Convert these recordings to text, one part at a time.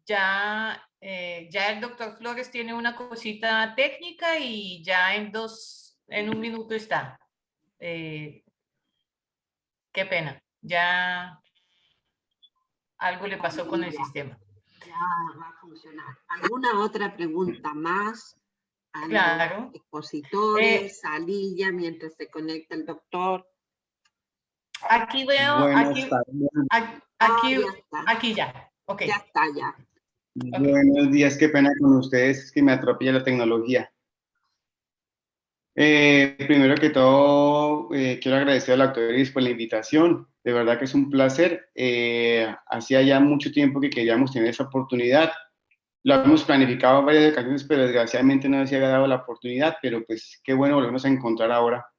ya el doctor Flores tiene una cosita técnica y ya en un minuto está. Qué pena, ya algo le pasó con el sistema. Ya va a funcionar. ¿Alguna otra pregunta más a Claro. los expositores, Salilla, mientras se conecta el doctor? Aquí veo, aquí ya. Okay. Ya está, ya. Okay. Buenos días, qué pena con ustedes, es que me atropella la tecnología. Primero que todo, quiero agradecer a la doctora Iris por la invitación. De verdad que es un placer. Hacía ya mucho tiempo que queríamos tener esa oportunidad. Lo habíamos planificado en varias ocasiones, pero desgraciadamente no se había dado la oportunidad, pero pues qué bueno volvernos a encontrar ahora.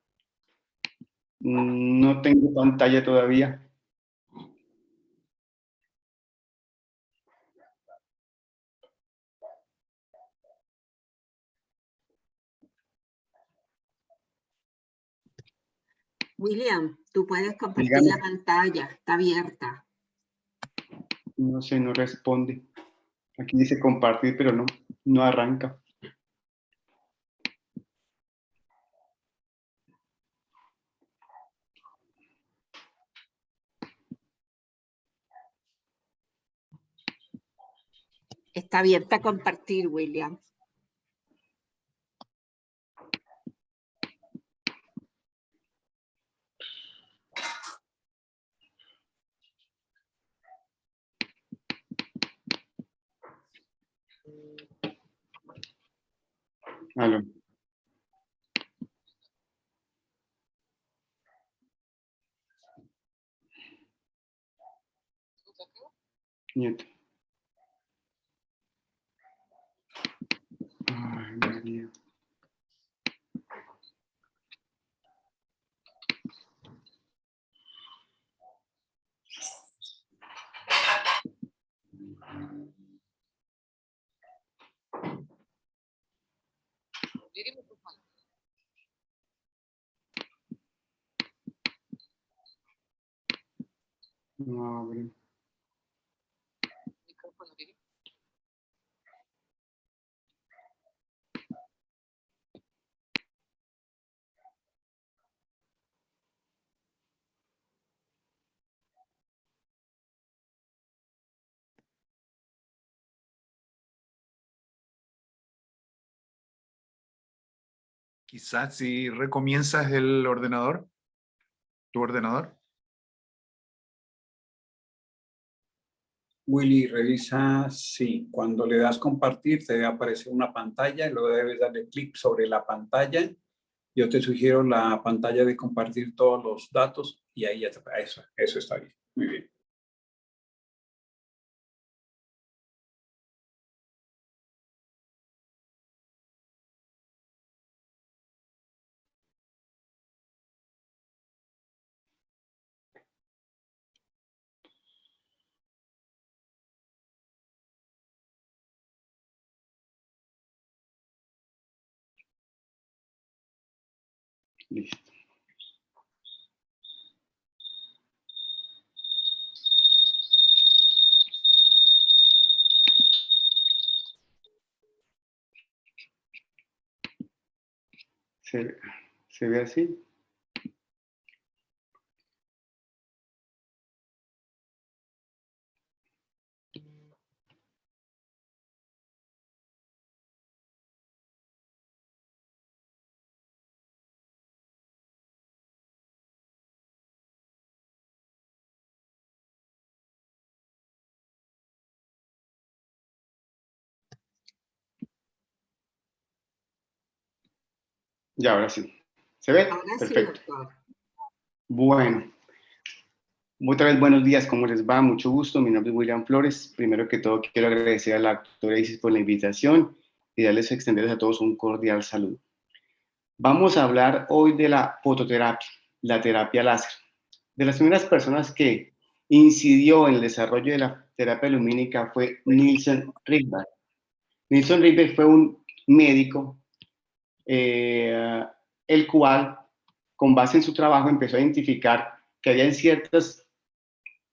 No tengo pantalla todavía. William, tú puedes compartir la pantalla, está abierta. No sé, no responde. Aquí dice compartir, pero no arranca. Está abierta a compartir, William. Aló. Nieto. Ay, María. No abre. Quizás si recomienzas el ordenador, tu ordenador. Willy, revisa, sí, cuando le das compartir te debe aparecer una pantalla y luego debes darle clic sobre la pantalla. Yo te sugiero la pantalla de compartir todos los datos y ahí ya eso está bien, muy bien. Listo. ¿Se ve así? Ya, ahora sí. ¿Se ve? Ahora Perfecto. Sí, doctor. Bueno. Otra vez, buenos días, ¿cómo les va? Mucho gusto, mi nombre es William Flores. Primero que todo, quiero agradecer a la doctora Isis por la invitación y extenderles a todos un cordial saludo. Vamos a hablar hoy de la fototerapia, la terapia láser. De las primeras personas que incidió en el desarrollo de la terapia lumínica fue Nielsen Rydberg. Nielsen Rydberg fue un médico, el cual, con base en su trabajo, empezó a identificar que había ciertas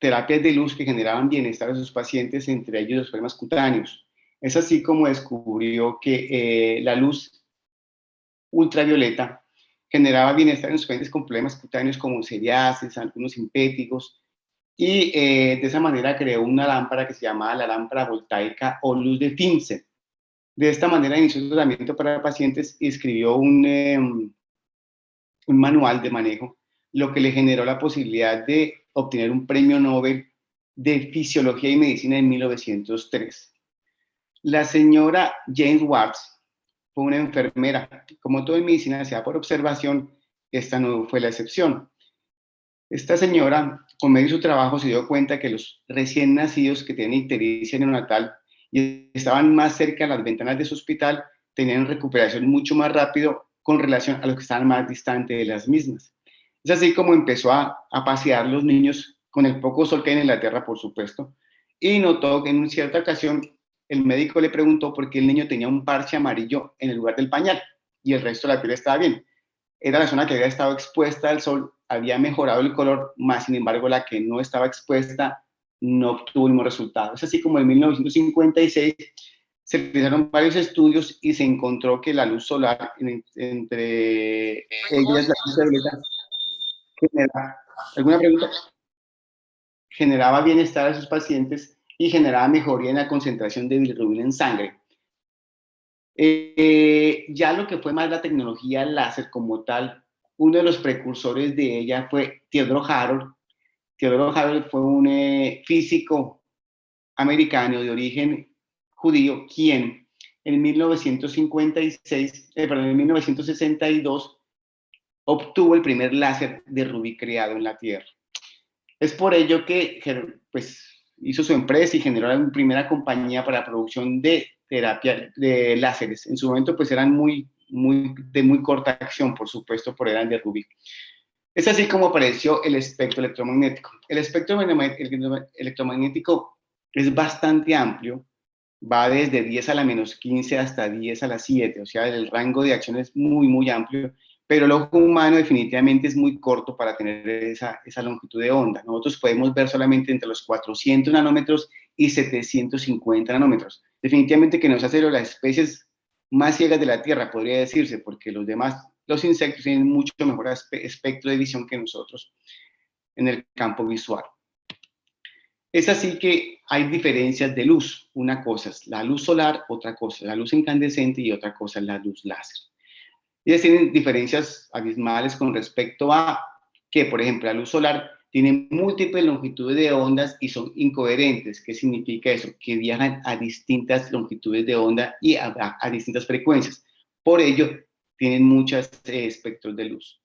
terapias de luz que generaban bienestar a sus pacientes, entre ellos los problemas cutáneos. Es así como descubrió que la luz ultravioleta generaba bienestar en los pacientes con problemas cutáneos como psoriasis, algunos simpéticos, y de esa manera creó una lámpara que se llamaba la lámpara voltaica o luz de Tinsen. De esta manera inició un tratamiento para pacientes y escribió un manual de manejo, lo que le generó la posibilidad de obtener un premio Nobel de Fisiología y Medicina en 1903. La señora Jane Watts fue una enfermera. Como todo en medicina se da por observación, esta no fue la excepción. Esta señora, con medio de su trabajo, se dio cuenta que los recién nacidos que tienen ictericia neonatal y estaban más cerca de las ventanas de su hospital, tenían recuperación mucho más rápido con relación a los que estaban más distantes de las mismas. Es así como empezó a pasear los niños con el poco sol que hay en Inglaterra, por supuesto, y notó que en una cierta ocasión el médico le preguntó por qué el niño tenía un parche amarillo en el lugar del pañal y el resto de la piel estaba bien. Era la zona que había estado expuesta al sol, había mejorado el color, más sin embargo la que no estaba expuesta no obtuvo el mismo resultado. Es así como en 1956 se realizaron varios estudios y se encontró que la luz solar, entre ellas la luz violeta, ¿alguna pregunta? Generaba bienestar a sus pacientes y generaba mejoría en la concentración de bilirrubina en sangre. Ya lo que fue más la tecnología láser como tal, uno de los precursores de ella fue Theodore Harold. Theodore Harold fue un físico americano de origen judío, quien en 1962 obtuvo el primer láser de rubí creado en la Tierra. Es por ello que pues, hizo su empresa y generó la primera compañía para la producción de terapia de láseres. En su momento pues eran de muy corta acción, por supuesto, por eran de rubí. Es así como apareció el espectro electromagnético. El espectro electromagnético es bastante amplio, va desde 10 a la menos 15 hasta 10 a la 7, o sea, el rango de acción es muy amplio, pero el ojo humano definitivamente es muy corto para tener esa longitud de onda. Nosotros podemos ver solamente entre los 400 nanómetros y 750 nanómetros. Definitivamente que nos hace de las especies más ciegas de la Tierra, podría decirse, porque los insectos tienen mucho mejor espectro de visión que nosotros en el campo visual. Es así que hay diferencias de luz. Una cosa es la luz solar, otra cosa es la luz incandescente y otra cosa es la luz láser. Ellas tienen diferencias abismales con respecto a que, por ejemplo, la luz solar tiene múltiples longitudes de ondas y son incoherentes. ¿Qué significa eso? Que viajan a distintas longitudes de onda y a distintas frecuencias. Por ello, tienen muchos espectros de luz.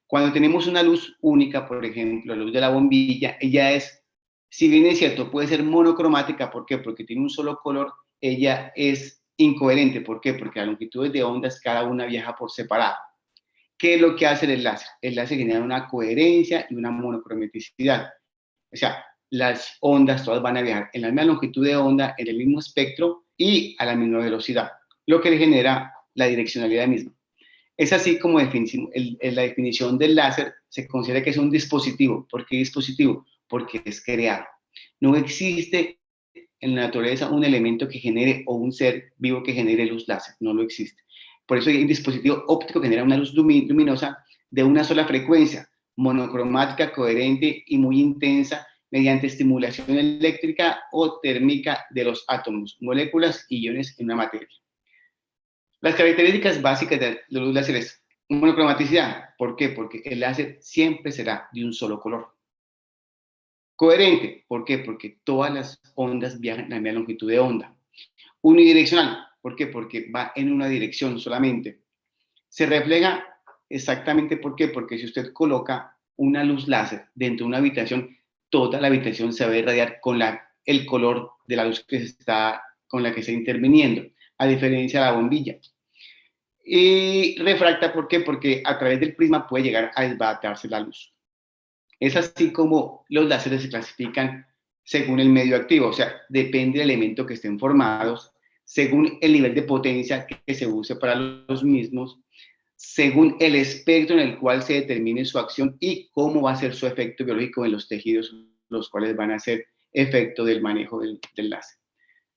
Cuando tenemos una luz única, por ejemplo, la luz de la bombilla, ella es, si bien es cierto, puede ser monocromática. ¿Por qué? Porque tiene un solo color. Ella es incoherente. ¿Por qué? Porque las longitudes de ondas cada una viaja por separado. ¿Qué es lo que hace el láser? El láser genera una coherencia y una monocromaticidad. O sea, las ondas todas van a viajar en la misma longitud de onda, en el mismo espectro y a la misma velocidad, lo que le genera la direccionalidad misma. Es así como la definición del láser se considera que es un dispositivo. ¿Por qué dispositivo? Porque es creado. No existe en la naturaleza un elemento que genere o un ser vivo que genere luz láser. No lo existe. Por eso hay un dispositivo óptico que genera una luz luminosa de una sola frecuencia, monocromática, coherente y muy intensa, mediante estimulación eléctrica o térmica de los átomos, moléculas y iones en una materia. Las características básicas de la luz láser es monocromaticidad. ¿Por qué? Porque el láser siempre será de un solo color. Coherente. ¿Por qué? Porque todas las ondas viajan en la misma longitud de onda. Unidireccional. ¿Por qué? Porque va en una dirección solamente. Se refleja exactamente, ¿por qué? Porque si usted coloca una luz láser dentro de una habitación, toda la habitación se va a irradiar con el color de la luz con la que está interviniendo, a diferencia de la bombilla. Y refracta, ¿por qué? Porque a través del prisma puede llegar a desbaratarse la luz. Es así como los láseres se clasifican según el medio activo, o sea, depende del elemento que estén formados, según el nivel de potencia que se use para los mismos, según el espectro en el cual se determine su acción y cómo va a ser su efecto biológico en los tejidos los cuales van a hacer efecto del manejo del láser.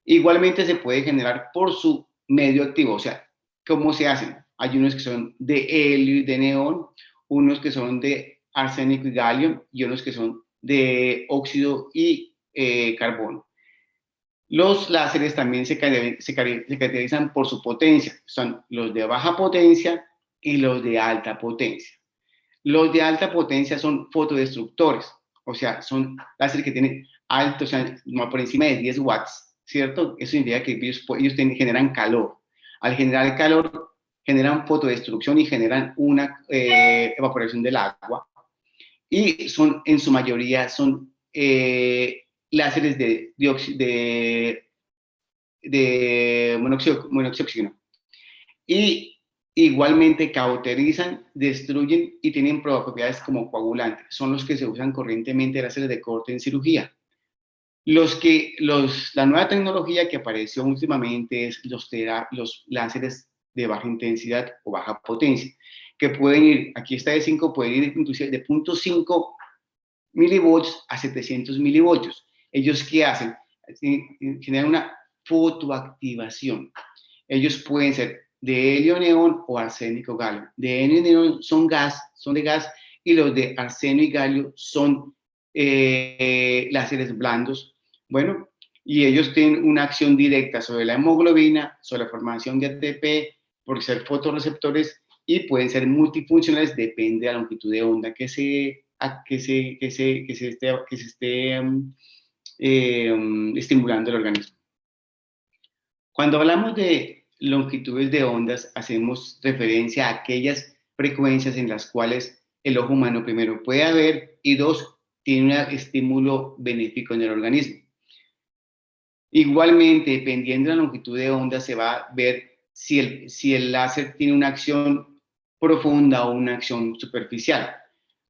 Igualmente se puede generar por su medio activo, o sea, ¿cómo se hacen? Hay unos que son de helio y de neón, unos que son de arsénico y galio y unos que son de óxido y carbono. Los láseres también se caracterizan por su potencia, son los de baja potencia y los de alta potencia. Los de alta potencia son fotodestructores, o sea, son láseres que tienen alto, o sea, por encima de 10 watts, ¿cierto? Eso indica que ellos generan calor. Al generar calor, generan fotodestrucción y generan una evaporación del agua. Y son, en su mayoría, son láseres de monóxido de oxígeno. Y igualmente cauterizan, destruyen y tienen propiedades como coagulantes. Son los que se usan corrientemente láseres de corte en cirugía. La nueva tecnología que apareció últimamente es los láseres de baja intensidad o baja potencia, que pueden ir, aquí está de 5, pueden ir inclusive de 0.5 milivolts a 700 milivoltios. ¿Ellos qué hacen? Generan una fotoactivación. Ellos pueden ser de helio neón o arsénico galio. De helio neón son de gas, y los de arsénico y galio son láseres blandos. Bueno, y ellos tienen una acción directa sobre la hemoglobina, sobre la formación de ATP, por ser fotorreceptores, y pueden ser multifuncionales, depende de la longitud de onda que se esté estimulando el organismo. Cuando hablamos de longitudes de ondas, hacemos referencia a aquellas frecuencias en las cuales el ojo humano, primero, puede ver, y dos, tiene un estímulo benéfico en el organismo. Igualmente, dependiendo de la longitud de onda, se va a ver si el láser tiene una acción profunda o una acción superficial.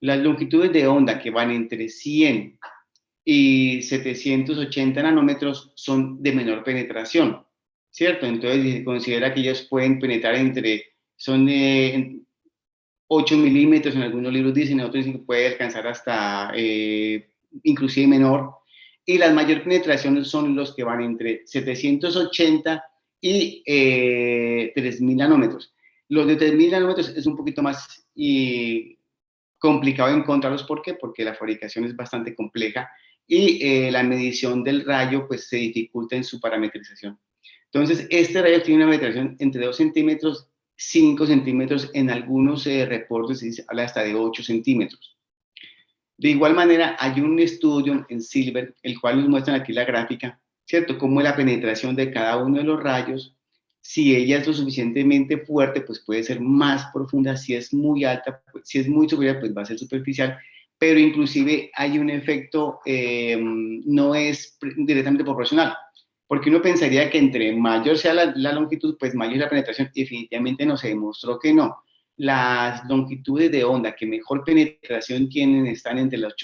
Las longitudes de onda que van entre 100 y 780 nanómetros son de menor penetración, ¿cierto? Entonces se considera que ellos pueden penetrar son de 8 milímetros, en algunos libros dicen, en otros dicen que puede alcanzar hasta inclusive menor. Y la mayor penetración son los que van entre 780 y 3000 nanómetros. Los de 3000 nanómetros es un poquito más complicado encontrarlos. ¿Por qué? Porque la fabricación es bastante compleja y la medición del rayo pues se dificulta en su parametrización. Entonces, este rayo tiene una penetración entre 2 centímetros, 5 centímetros, en algunos reportes se habla hasta de 8 centímetros. De igual manera, hay un estudio en Silver, el cual nos muestran aquí la gráfica, ¿cierto? Cómo es la penetración de cada uno de los rayos. Si ella es lo suficientemente fuerte, pues puede ser más profunda. Si es muy alta, pues, si es muy superior, pues va a ser superficial. Pero inclusive hay un efecto, no es directamente proporcional. Porque uno pensaría que entre mayor sea la longitud, pues mayor es la penetración. Definitivamente no, se demostró que no. Las longitudes de onda que mejor penetración tienen están entre los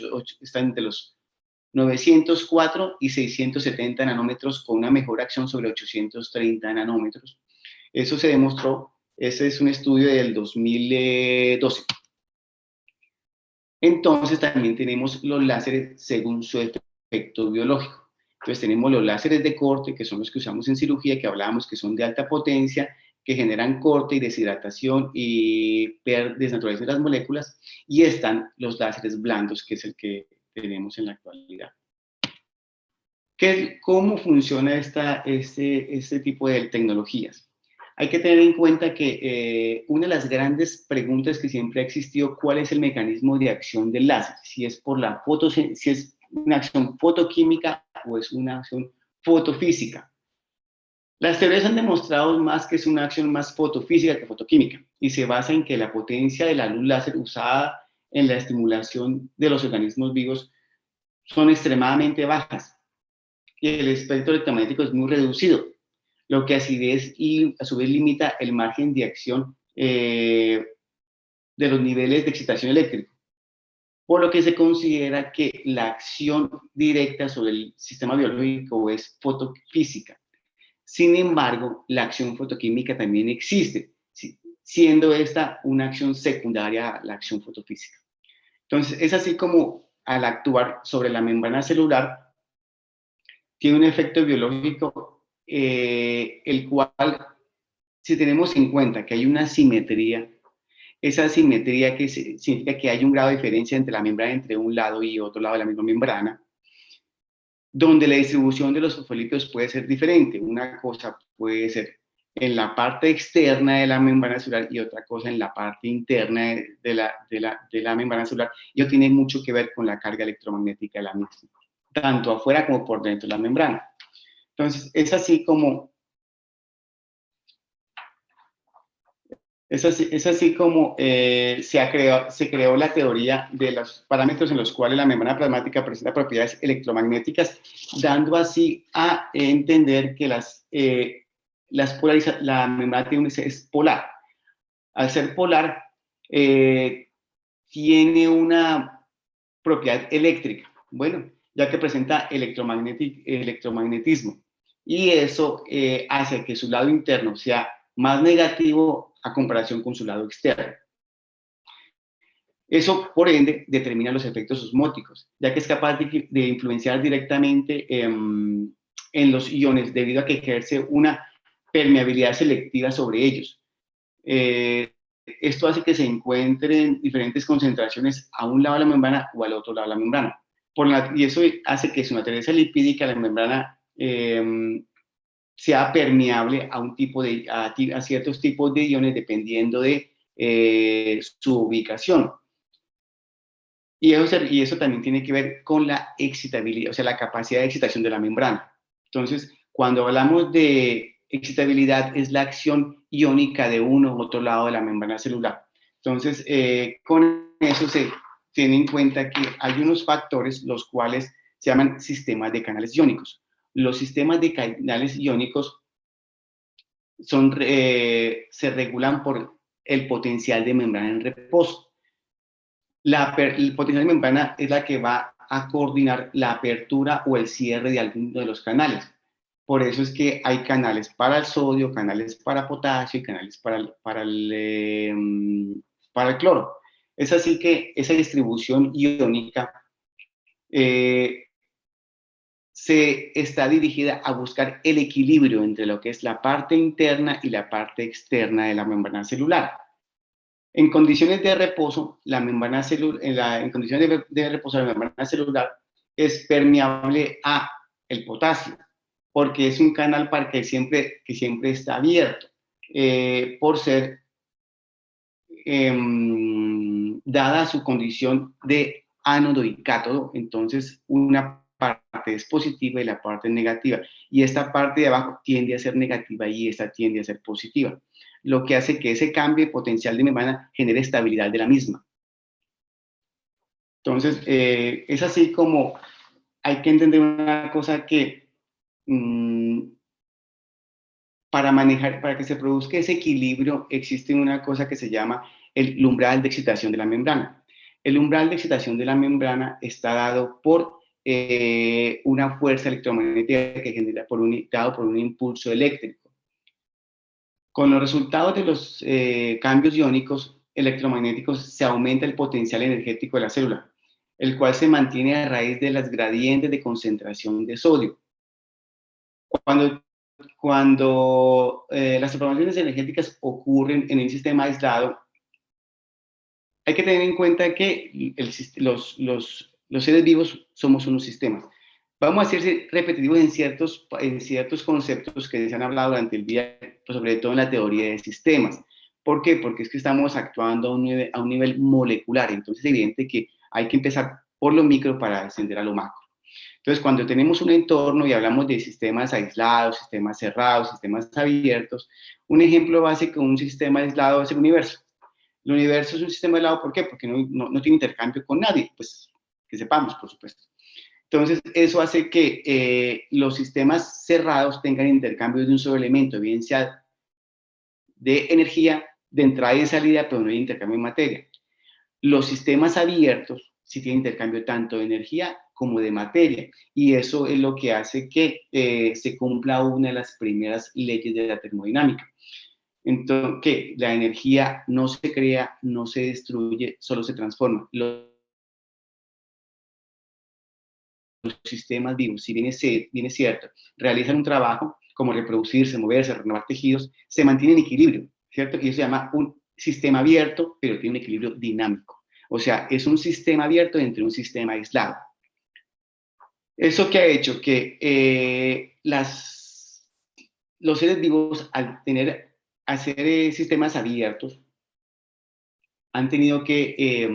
904 y 670 nanómetros, con una mejor acción sobre 830 nanómetros. Eso se demostró, ese es un estudio del 2012. Entonces también tenemos los láseres según su efecto biológico. Entonces tenemos los láseres de corte, que son los que usamos en cirugía, que hablábamos que son de alta potencia, que generan corte y deshidratación y desnaturalización de las moléculas, y están los láseres blandos, que es el que tenemos en la actualidad. ¿Cómo funciona este tipo de tecnologías? Hay que tener en cuenta que una de las grandes preguntas que siempre ha existido, ¿cuál es el mecanismo de acción del láser? Si es si es una acción fotoquímica o es una acción fotofísica. Las teorías han demostrado más que es una acción más fotofísica que fotoquímica, y se basa en que la potencia de la luz láser usada en la estimulación de los organismos vivos son extremadamente bajas, y el espectro electromagnético es muy reducido, lo que a su vez limita el margen de acción de los niveles de excitación eléctrica, por lo que se considera que la acción directa sobre el sistema biológico es fotofísica. Sin embargo, la acción fotoquímica también existe, siendo esta una acción secundaria a la acción fotofísica. Entonces, es así como al actuar sobre la membrana celular, tiene un efecto biológico, el cual, si tenemos en cuenta que hay una simetría, esa simetría significa que hay un grado de diferencia entre la membrana entre un lado y otro lado de la misma membrana, donde la distribución de los fosfolípidos puede ser diferente. Una cosa puede ser en la parte externa de la membrana celular y otra cosa en la parte interna de la membrana celular. Y eso tiene mucho que ver con la carga electromagnética de la misma, tanto afuera como por dentro de la membrana. Entonces, es así como se creó la teoría de los parámetros en los cuales la membrana plasmática presenta propiedades electromagnéticas, dando así a entender que la membrana es polar. Al ser polar, tiene una propiedad eléctrica, bueno, ya que presenta electromagnetismo. Y eso hace que su lado interno sea más negativo a comparación con su lado externo. Eso, por ende, determina los efectos osmóticos, ya que es capaz de influenciar directamente en los iones debido a que ejerce una permeabilidad selectiva sobre ellos. Esto hace que se encuentren diferentes concentraciones a un lado de la membrana o al otro lado de la membrana. Y eso hace que su naturaleza lipídica, la membrana, sea permeable a ciertos tipos de iones dependiendo de su ubicación. Y eso también tiene que ver con la excitabilidad, o sea, la capacidad de excitación de la membrana. Entonces, cuando hablamos de excitabilidad, es la acción iónica de uno u otro lado de la membrana celular. Entonces, con eso se tiene en cuenta que hay unos factores los cuales se llaman sistemas de canales iónicos. Los sistemas de canales iónicos se regulan por el potencial de membrana en reposo. El potencial de membrana es la que va a coordinar la apertura o el cierre de alguno de los canales. Por eso es que hay canales para el sodio, canales para potasio y canales para el cloro. Es así que esa distribución iónica se está dirigida a buscar el equilibrio entre lo que es la parte interna y la parte externa de la membrana celular. En condiciones de reposo, la membrana celular es permeable a el potasio, porque es un canal que siempre está abierto, por ser dada su condición de ánodo y cátodo. Entonces una parte es positiva y la parte es negativa, y esta parte de abajo tiende a ser negativa y esta tiende a ser positiva, lo que hace que ese cambio de potencial de membrana genere estabilidad de la misma. Entonces, es así como hay que entender una cosa que para que se produzca ese equilibrio existe una cosa que se llama el umbral de excitación de la membrana. El umbral de excitación de la membrana está dado por una fuerza electromagnética que genera dado por un impulso eléctrico. Con los resultados de los cambios iónicos electromagnéticos se aumenta el potencial energético de la célula, el cual se mantiene a raíz de las gradientes de concentración de sodio. Cuando las transformaciones energéticas ocurren en un sistema aislado, hay que tener en cuenta que los seres vivos somos unos sistemas. Vamos a ser repetitivos en ciertos conceptos que se han hablado durante el día, pues sobre todo en la teoría de sistemas. ¿Por qué? Porque es que estamos actuando a un nivel molecular. Entonces es evidente que hay que empezar por lo micro para descender a lo macro. Entonces, cuando tenemos un entorno y hablamos de sistemas aislados, sistemas cerrados, sistemas abiertos, un ejemplo básico de un sistema aislado es el universo. El universo es un sistema aislado, ¿por qué? Porque no tiene intercambio con nadie, pues que sepamos, por supuesto. Entonces, eso hace que los sistemas cerrados tengan intercambios de un solo elemento, bien sea de energía, de entrada y de salida, pero no hay intercambio de materia. Los sistemas abiertos sí tienen intercambio tanto de energía como de materia, y eso es lo que hace que se cumpla una de las primeras leyes de la termodinámica. Entonces, que la energía no se crea, no se destruye, solo se transforma. sistemas vivos, si bien es cierto, realizan un trabajo como reproducirse, moverse, renovar tejidos, se mantiene en equilibrio, ¿cierto? Y eso se llama un sistema abierto, pero tiene un equilibrio dinámico. O sea, es un sistema abierto dentro de un sistema aislado. ¿Eso qué ha hecho? Que los seres vivos, al hacer sistemas abiertos, han tenido que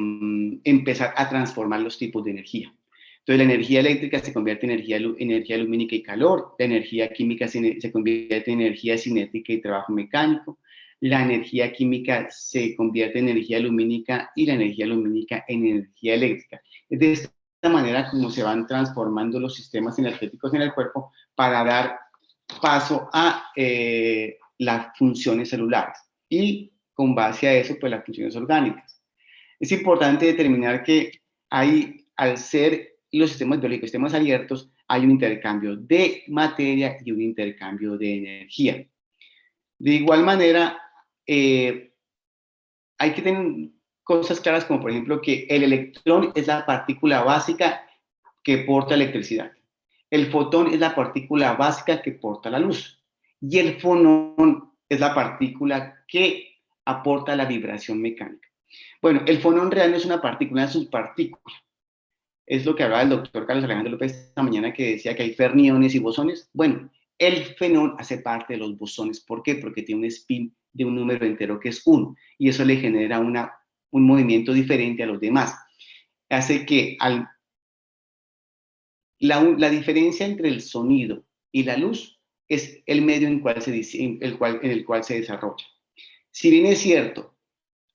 empezar a transformar los tipos de energía. Entonces, la energía eléctrica se convierte en energía lumínica y calor, la energía química se convierte en energía cinética y trabajo mecánico, la energía química se convierte en energía lumínica y la energía lumínica en energía eléctrica. Es de esta manera como se van transformando los sistemas energéticos en el cuerpo para dar paso a las funciones celulares y con base a eso, pues las funciones orgánicas. Es importante determinar que al ser los sistemas biológicos, sistemas abiertos, hay un intercambio de materia y un intercambio de energía. De igual manera, hay que tener cosas claras como, por ejemplo, que el electrón es la partícula básica que porta electricidad. El fotón es la partícula básica que porta la luz. Y el fonón es la partícula que aporta la vibración mecánica. Bueno, el fonón real no es una partícula, es una subpartícula. Es lo que hablaba el doctor Carlos Alejandro López esta mañana, que decía que hay ferniones y bosones. Bueno, el fenón hace parte de los bosones. ¿Por qué? Porque tiene un spin de un número entero que es 1. Y eso le genera un movimiento diferente a los demás. Hace que la diferencia entre el sonido y la luz es el medio en el cual se desarrolla. Si bien es cierto,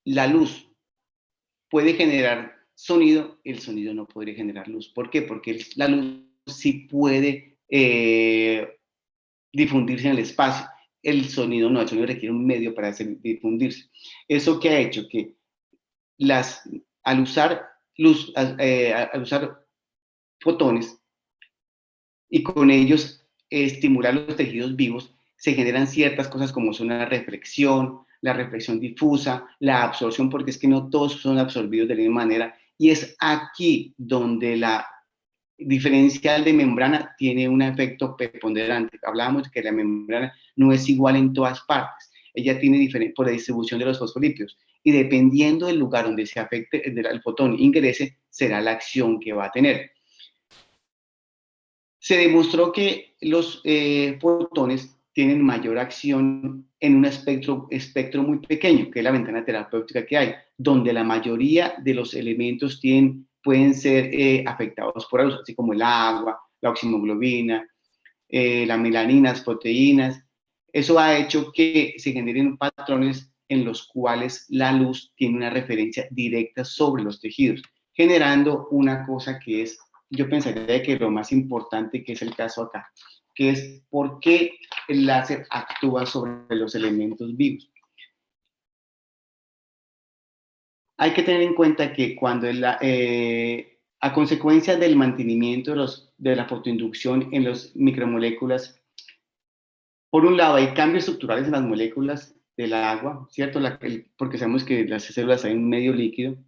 la luz puede generar sonido, el sonido no podría generar luz. ¿Por qué? Porque la luz sí puede difundirse en el espacio. El sonido no, el sonido requiere un medio para difundirse. ¿Eso qué ha hecho? Que al usar fotones y con ellos estimular los tejidos vivos, se generan ciertas cosas como son la reflexión difusa, la absorción, porque es que no todos son absorbidos de la misma manera, y es aquí donde la diferencial de membrana tiene un efecto preponderante. Hablábamos de que la membrana no es igual en todas partes, ella tiene diferente por la distribución de los fosfolípidos, y dependiendo del lugar donde se afecte el fotón ingrese, será la acción que va a tener. Se demostró que los fotones tienen mayor acción en un espectro muy pequeño, que es la ventana terapéutica que hay, donde la mayoría de los elementos pueden ser afectados por la luz, así como el agua, la oximoglobina, la melanina, las proteínas. Eso ha hecho que se generen patrones en los cuales la luz tiene una referencia directa sobre los tejidos, generando una cosa que es, yo pensaría que lo más importante, que es el caso acá, que es por qué el láser actúa sobre los elementos vivos. Hay que tener en cuenta que cuando a consecuencia del mantenimiento de la fotoinducción en las micromoléculas, por un lado hay cambios estructurales en las moléculas del agua, ¿cierto? Porque sabemos que las células hay en un medio líquido,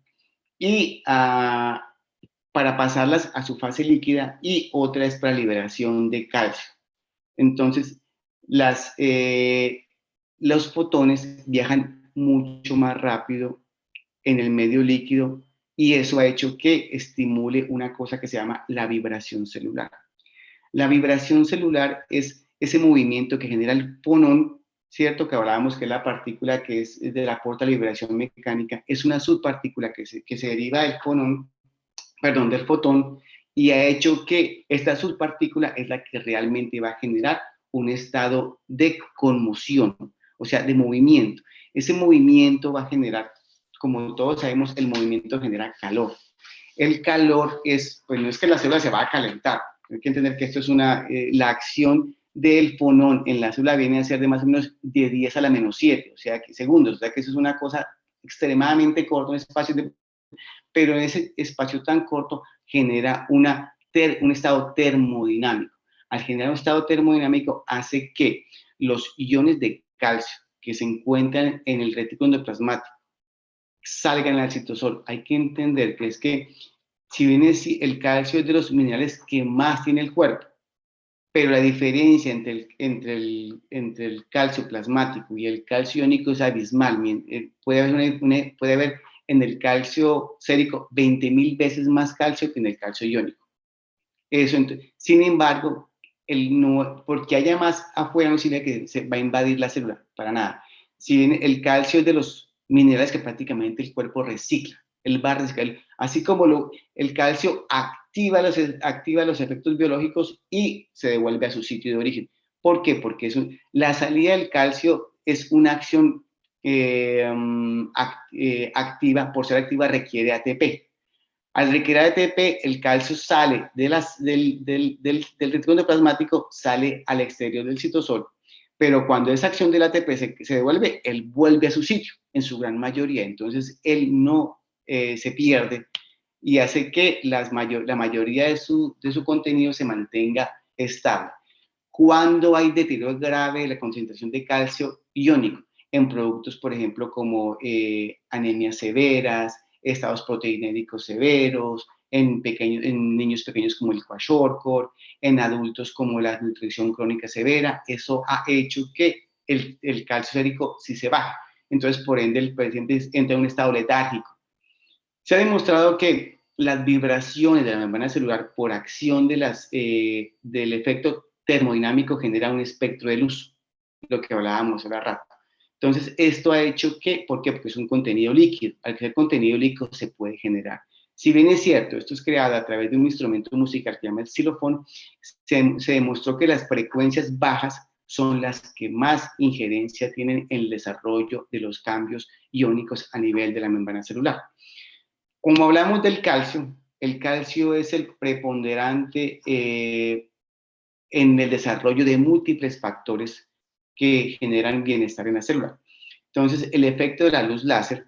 y para pasarlas a su fase líquida, y otra es para liberación de calcio. Entonces, los fotones viajan mucho más rápido en el medio líquido, y eso ha hecho que estimule una cosa que se llama la vibración celular. La vibración celular es ese movimiento que genera el fonón, ¿cierto? Que hablábamos que es la partícula que es de la aporta la vibración mecánica, es una subpartícula que se deriva del del fotón, y ha hecho que esta subpartícula es la que realmente va a generar un estado de conmoción, o sea, de movimiento. Ese movimiento va a generar, como todos sabemos, el movimiento genera calor. El calor pues no es que la célula se va a calentar, hay que entender que esto es la acción del fonón en la célula viene a ser de más o menos de 10 a la menos 7, o sea, segundos, o sea que eso es una cosa extremadamente corta, un espacio pero en ese espacio tan corto genera un estado termodinámico. Al generar un estado termodinámico hace que los iones de calcio que se encuentran en el retículo endoplasmático salgan al citosol. Hay que entender que es que si bien el calcio es de los minerales que más tiene el cuerpo, pero la diferencia entre el calcio plasmático y el calcio iónico es abismal. Puede haber en el calcio sérico 20.000 veces más calcio que en el calcio iónico. Sin embargo, porque haya más afuera no significa que se va a invadir la célula, para nada. Si bien el calcio es de los minerales que prácticamente el cuerpo recicla, él va a reciclar, así como el calcio activa los efectos biológicos y se devuelve a su sitio de origen. ¿Por qué? Porque la salida del calcio es una acción activa, por ser activa requiere ATP. Al requerir ATP, el calcio sale del retículo endoplasmático, sale al exterior del citosol, pero cuando esa acción del ATP se devuelve, él vuelve a su sitio, en su gran mayoría. Entonces, él no se pierde y hace que la mayoría de su contenido se mantenga estable. Cuando hay deterioro grave de la concentración de calcio iónico en productos, por ejemplo, como anemias severas, estados proteinéricos severos, en niños pequeños como el kwashiorkor, en adultos como la nutrición crónica severa, eso ha hecho que el calcio sérico sí se baja. Entonces, por ende, el paciente entra en un estado letárgico. Se ha demostrado que las vibraciones de la membrana celular por acción del efecto termodinámico genera un espectro de luz, lo que hablábamos hace rato. Entonces, esto ha hecho que, ¿por qué? Porque es un contenido líquido. Al ser contenido líquido se puede generar. Si bien es cierto, esto es creado a través de un instrumento musical que se llama el xilofón, se demostró que las frecuencias bajas son las que más injerencia tienen en el desarrollo de los cambios iónicos a nivel de la membrana celular. Como hablamos del calcio, el calcio es el preponderante en el desarrollo de múltiples factores que generan bienestar en la célula. Entonces, el efecto de la luz láser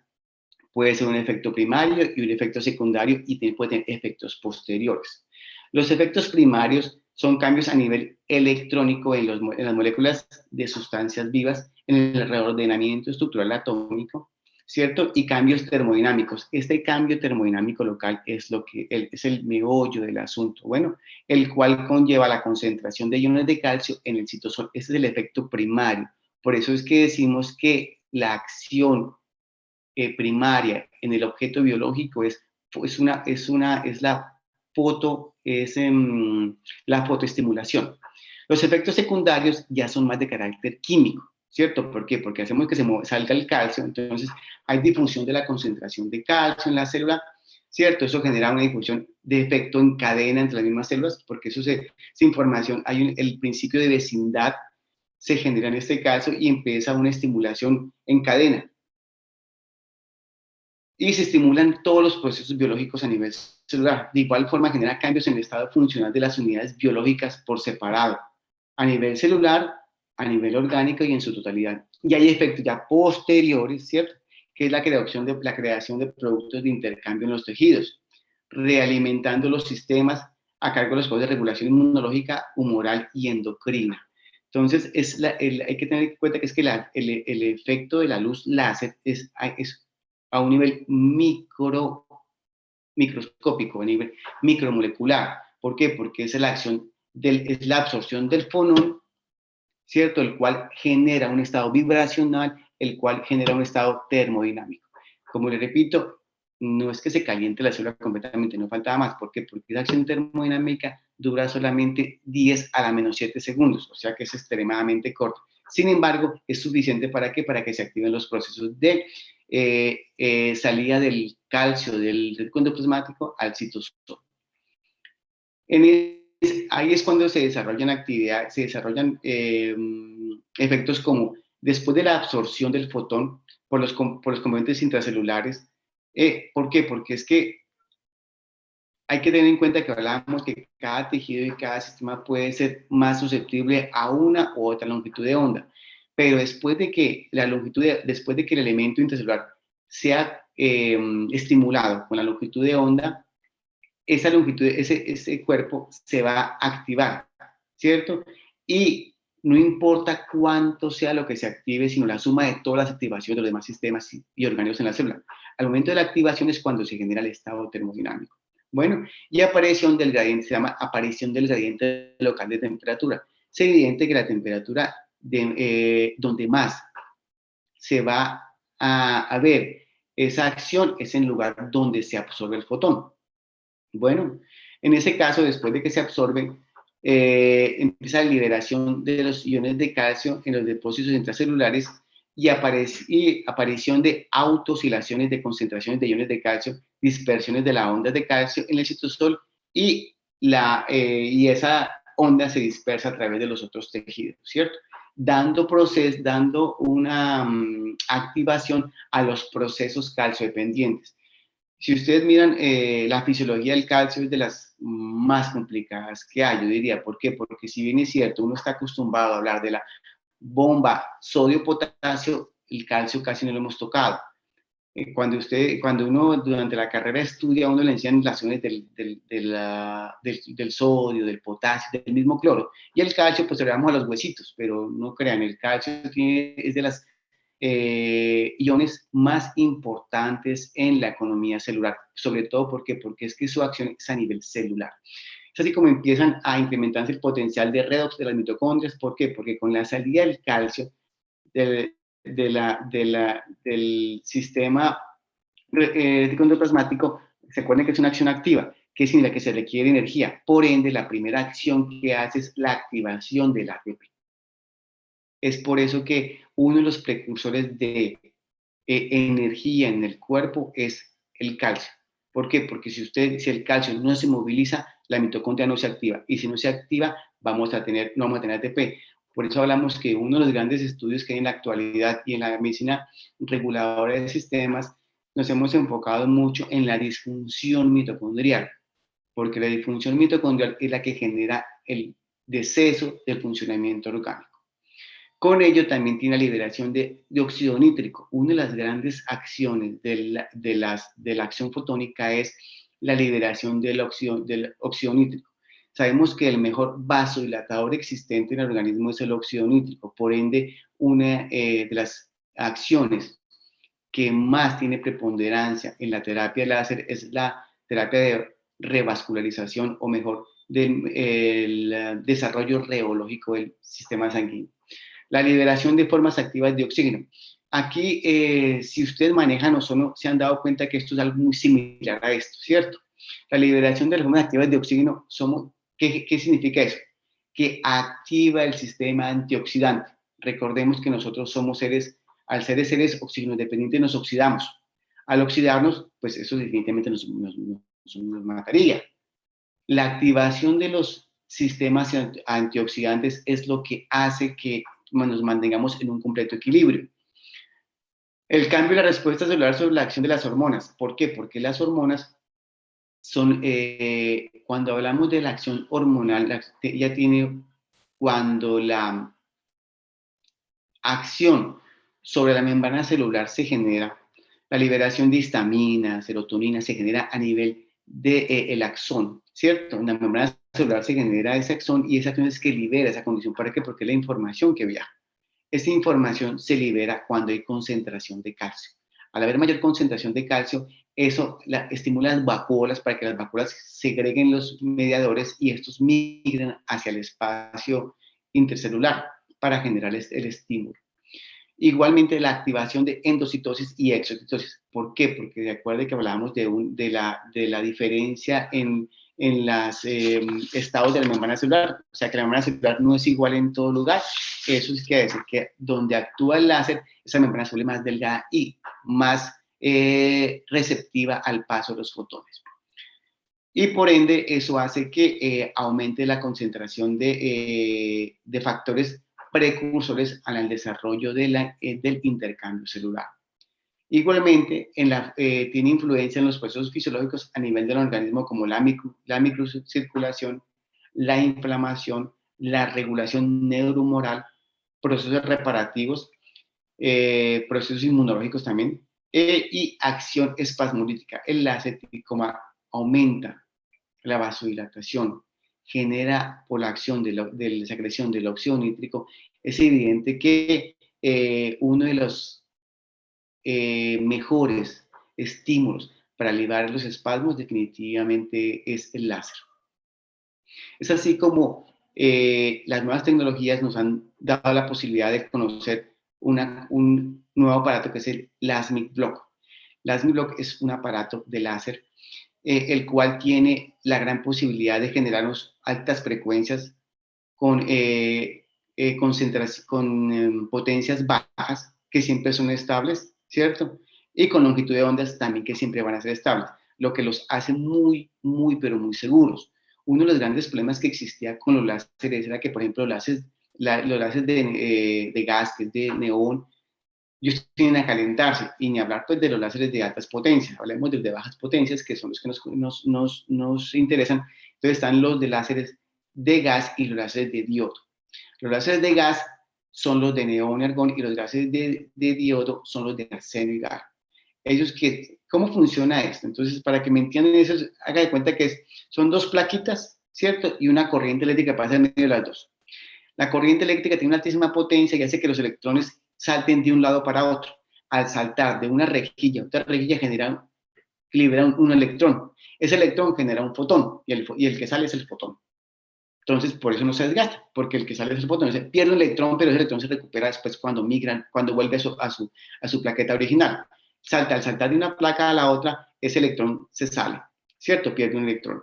puede ser un efecto primario y un efecto secundario y puede tener efectos posteriores. Los efectos primarios son cambios a nivel electrónico en las moléculas de sustancias vivas, en el reordenamiento estructural atómico, ¿cierto? Y cambios termodinámicos. Este cambio termodinámico local es es el meollo del asunto, bueno, el cual conlleva la concentración de iones de calcio en el citosol. Ese es el efecto primario. Por eso es que decimos que la acción primaria en el objeto biológico es la fotoestimulación. Los efectos secundarios ya son más de carácter químico, ¿cierto? ¿Por qué? Porque hacemos que salga el calcio, entonces hay difusión de la concentración de calcio en la célula, ¿cierto? Eso genera una difusión de efecto en cadena entre las mismas células, porque esa información, el principio de vecindad se genera en este caso y empieza una estimulación en cadena. Y se estimulan todos los procesos biológicos a nivel celular. De igual forma genera cambios en el estado funcional de las unidades biológicas por separado, a nivel celular, a nivel orgánico y en su totalidad. Y hay efectos ya posteriores, ¿cierto? Que es la creación de productos de intercambio en los tejidos, realimentando los sistemas a cargo de los procesos de regulación inmunológica, humoral y endocrina. Entonces, hay que tener en cuenta que es que el efecto de la luz láser es a un nivel microscópico, a nivel micromolecular. ¿Por qué? Porque es la absorción del fonón, ¿cierto? El cual genera un estado vibracional, el cual genera un estado termodinámico. Como le repito, no es que se caliente la célula completamente, no faltaba más. ¿Por qué? Porque esa acción termodinámica dura solamente 10 a la menos 7 segundos, o sea que es extremadamente corto. Sin embargo, es suficiente ¿para qué? Para que se activen los procesos de salida del calcio del retículo endoplasmático al citosol. Ahí es cuando se desarrollan efectos como después de la absorción del fotón por los componentes intracelulares. ¿Por qué? Porque es que hay que tener en cuenta que hablábamos que cada tejido y cada sistema puede ser más susceptible a una u otra longitud de onda. Pero después de que el elemento intracelular sea estimulado con la longitud de onda, ese cuerpo se va a activar, ¿cierto? Y no importa cuánto sea lo que se active, sino la suma de todas las activaciones de los demás sistemas y organismos en la célula. Al momento de la activación es cuando se genera el estado termodinámico. Bueno, y aparición del gradiente, se llama aparición del gradiente local de temperatura. Es evidente que la temperatura donde más se va a ver esa acción es en el lugar donde se absorbe el fotón. Bueno, en ese caso, después de que se absorbe, empieza la liberación de los iones de calcio en los depósitos intracelulares y aparición de autooscilaciones de concentraciones de iones de calcio, dispersiones de las ondas de calcio en el citosol y esa onda se dispersa a través de los otros tejidos, ¿cierto? Dando una activación a los procesos calciodependientes. Si ustedes miran, la fisiología del calcio es de las más complicadas que hay, yo diría. ¿Por qué? Porque si bien es cierto, uno está acostumbrado a hablar de la bomba sodio-potasio, el calcio casi no lo hemos tocado. Cuando uno durante la carrera estudia, uno le enseñan relaciones del sodio, del potasio, del mismo cloro. Y el calcio, pues le damos a los huesitos, pero no crean, el calcio es de las iones más importantes en la economía celular, sobre todo porque es que su acción es a nivel celular. Es así como empiezan a incrementarse el potencial de redox de las mitocondrias. ¿Por qué? Porque con la salida del calcio del sistema endoplasmático, se acuerdan que es una acción activa, que significa que se requiere energía. Por ende, la primera acción que hace es la activación del ATP. Es por eso que uno de los precursores de energía en el cuerpo es el calcio. ¿Por qué? Porque si el calcio no se moviliza, la mitocondria no se activa. Y si no se activa, no vamos a tener ATP. Por eso hablamos que uno de los grandes estudios que hay en la actualidad y en la medicina reguladora de sistemas, nos hemos enfocado mucho en la disfunción mitocondrial, porque la disfunción mitocondrial es la que genera el deceso del funcionamiento orgánico. Con ello también tiene la liberación de óxido nítrico. Una de las grandes acciones de la acción fotónica es la liberación del óxido nítrico. Sabemos que el mejor vasodilatador existente en el organismo es el óxido nítrico. Por ende, una de las acciones que más tiene preponderancia en la terapia láser es la terapia de revascularización, o mejor, del desarrollo reológico del sistema sanguíneo. La liberación de formas activas de oxígeno. Aquí, si ustedes manejan ozono, se han dado cuenta que esto es algo muy similar a esto, ¿cierto? La liberación de las formas activas de oxígeno, ¿qué significa eso? Que activa el sistema antioxidante. Recordemos que nosotros somos al ser seres oxígeno dependientes, nos oxidamos. Al oxidarnos, pues eso definitivamente nos mataría. La activación de los sistemas antioxidantes es lo que hace que nos mantengamos en un completo equilibrio. El cambio de la respuesta celular sobre la acción de las hormonas. ¿Por qué? Porque las hormonas son, cuando hablamos de la acción hormonal, ya tiene, cuando la acción sobre la membrana celular se genera, la liberación de histamina, serotonina, se genera a nivel del axón, ¿cierto? En la membrana celular se genera ese axón y esa acción es que libera esa condición. ¿Para qué? Porque es la información que viaja. Esta información se libera cuando hay concentración de calcio. Al haber mayor concentración de calcio, eso estimula las vacuolas para que las vacuolas segreguen los mediadores y estos migren hacia el espacio intercelular para generar el estímulo. Igualmente, la activación de endocitosis y exocitosis. ¿Por qué? Porque de acuerdo que hablábamos de la diferencia en los estados de la membrana celular, o sea que la membrana celular no es igual en todo lugar. Eso quiere decir que donde actúa el láser, esa membrana se vuelve más delgada y más receptiva al paso de los fotones. Y por ende, eso hace que aumente la concentración de factores precursores al desarrollo del intercambio celular. Igualmente, tiene influencia en los procesos fisiológicos a nivel del organismo, como la microcirculación, la inflamación, la regulación neurohumoral, procesos reparativos, procesos inmunológicos también, y acción espasmolítica. El láser aumenta la vasodilatación, genera por la acción de la secreción del óxido nítrico. Es evidente que uno de los mejores estímulos para aliviar los espasmos definitivamente es el láser. Es así como las nuevas tecnologías nos han dado la posibilidad de conocer un nuevo aparato que es el LASMIC Block. LASMIC Block es un aparato de láser, el cual tiene la gran posibilidad de generarnos altas frecuencias con, potencias bajas, que siempre son estables, ¿cierto? Y con longitud de ondas también, que siempre van a ser estables, lo que los hace muy, pero muy seguros. Uno de los grandes problemas que existía con los láseres era que, por ejemplo, los láseres de gas, que es de neón, ellos tienden a calentarse, y ni hablar pues de los láseres de altas potencias, hablemos de bajas potencias, que son los que nos interesan. Entonces están los de láseres de gas y los láseres de diodo. Los láseres de gas son los de neón y argón, y los láseres de diodo son los de arseno y gar. ¿Cómo funciona esto? Entonces, para que me entiendan eso, haga de cuenta que son dos plaquitas, ¿cierto? Y una corriente eléctrica pasa en medio de las dos. La corriente eléctrica tiene una altísima potencia y hace que los electrones salten de un lado para otro. Al saltar de una rejilla a otra rejilla libera un electrón. Ese electrón genera un fotón, y el que sale es el fotón. Entonces, por eso no se desgasta, porque el que sale es el fotón. Se pierde un electrón, pero ese electrón se recupera después cuando vuelve a su plaqueta original. Al saltar de una placa a la otra, ese electrón se sale, ¿cierto? Pierde un electrón.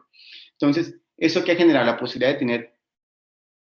Entonces, eso que ha generado la posibilidad de tener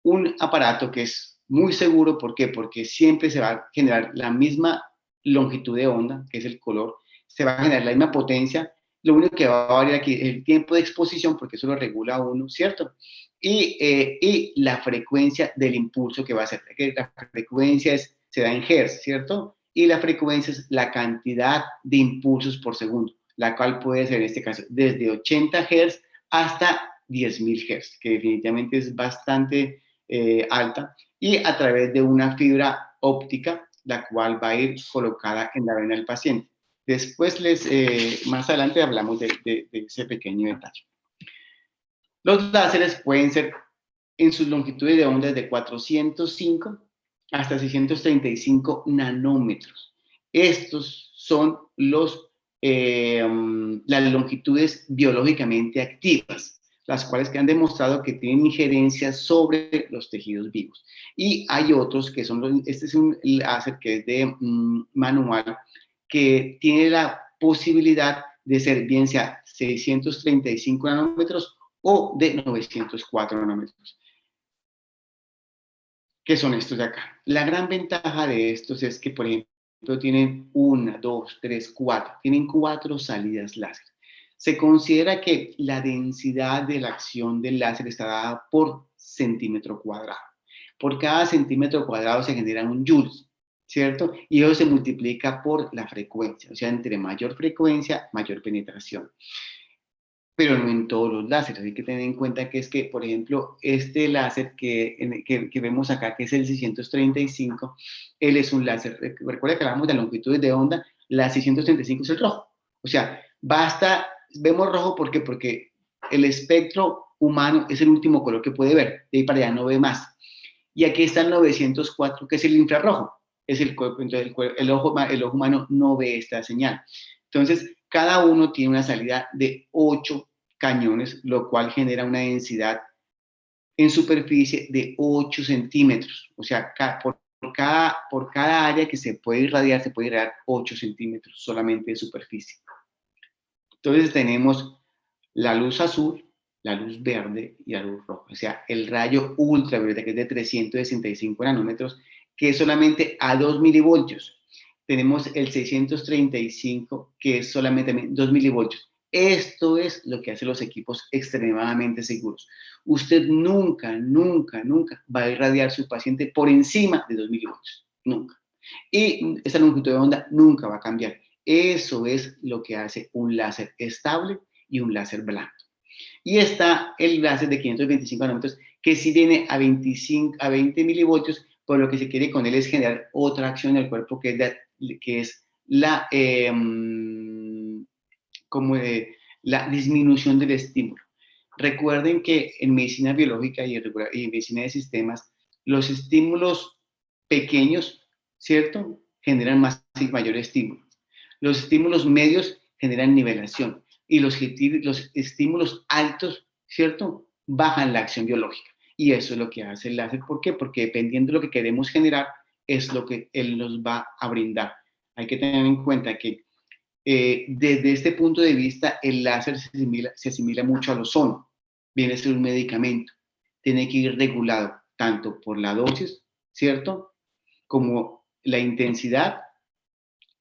un aparato que es muy seguro. ¿Por qué? Porque siempre se va a generar la misma longitud de onda, que es el color, se va a generar la misma potencia. Lo único que va a variar aquí es el tiempo de exposición, porque eso lo regula uno, ¿cierto? Y la frecuencia del impulso que va a hacer. La frecuencia se da en hertz, ¿cierto? Y la frecuencia es la cantidad de impulsos por segundo, la cual puede ser en este caso desde 80 hertz hasta 10.000 hertz, que definitivamente es bastante alta, y a través de una fibra óptica, la cual va a ir colocada en la vena del paciente. Después, más adelante hablamos de ese pequeño detalle. Los láseres pueden ser en sus longitudes de onda de 405 hasta 635 nanómetros. Estos son las longitudes biológicamente activas, las cuales han demostrado que tienen injerencia sobre los tejidos vivos. Y hay otros que son, este es un láser que es de manual, que tiene la posibilidad de ser bien sea 635 nanómetros o de 904 nanómetros. ¿Qué son estos de acá? La gran ventaja de estos es que, por ejemplo, tienen 1, 2, 3, 4. Tienen 4 salidas láser. Se considera que la densidad de la acción del láser está dada por centímetro cuadrado. Por cada centímetro cuadrado se genera un joules, ¿cierto? Y eso se multiplica por la frecuencia. O sea, entre mayor frecuencia, mayor penetración. Pero no en todos los láseres. Hay que tener en cuenta que por ejemplo, este láser que vemos acá, que es el 635, él es un láser. Recuerda que hablamos de longitudes de onda, la 635 es el rojo. O sea, vemos rojo, ¿por qué? Porque el espectro humano es el último color que puede ver, de ahí para allá no ve más. Y aquí está el 904, que es el infrarrojo. Entonces el ojo humano no ve esta señal. Entonces, cada uno tiene una salida de 8 cañones, lo cual genera una densidad en superficie de 8 centímetros. O sea, por cada área que se puede irradiar 8 centímetros solamente de superficie. Entonces tenemos la luz azul, la luz verde y la luz roja. O sea, el rayo ultravioleta, que es de 365 nanómetros, que es solamente a 2 milivoltios. Tenemos el 635, que es solamente 2 milivoltios. Esto es lo que hace los equipos extremadamente seguros. Usted nunca va a irradiar a su paciente por encima de 2 milivoltios. Nunca. Y esa longitud de onda nunca va a cambiar. Eso es lo que hace un láser estable y un láser blando. Y está el láser de 525 nanómetros, que sí viene a 20 milivoltios, por lo que se quiere con él es generar otra acción en el cuerpo, que es la disminución del estímulo. Recuerden que en medicina biológica y en medicina de sistemas, los estímulos pequeños, ¿cierto?, generan más y mayor estímulo. Los estímulos medios generan nivelación y los estímulos altos, ¿cierto? Bajan la acción biológica. Y eso es lo que hace el láser. ¿Por qué? Porque dependiendo de lo que queremos generar, es lo que él nos va a brindar. Hay que tener en cuenta que desde este punto de vista, el láser se asimila mucho al ozono. Viene a ser un medicamento. Tiene que ir regulado tanto por la dosis, ¿cierto? Como la intensidad,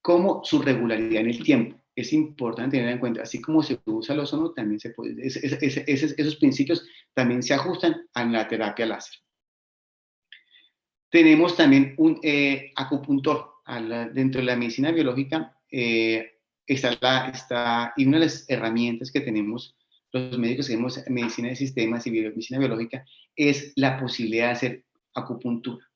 como su regularidad en el tiempo. Es importante tener en cuenta, así como se usa el ozono, también se puede, esos principios también se ajustan a la terapia láser. Tenemos también un acupuntor. Dentro de la medicina biológica está, y una de las herramientas que tenemos los médicos que tenemos medicina de sistemas y medicina biológica es la posibilidad de hacer acupuntura.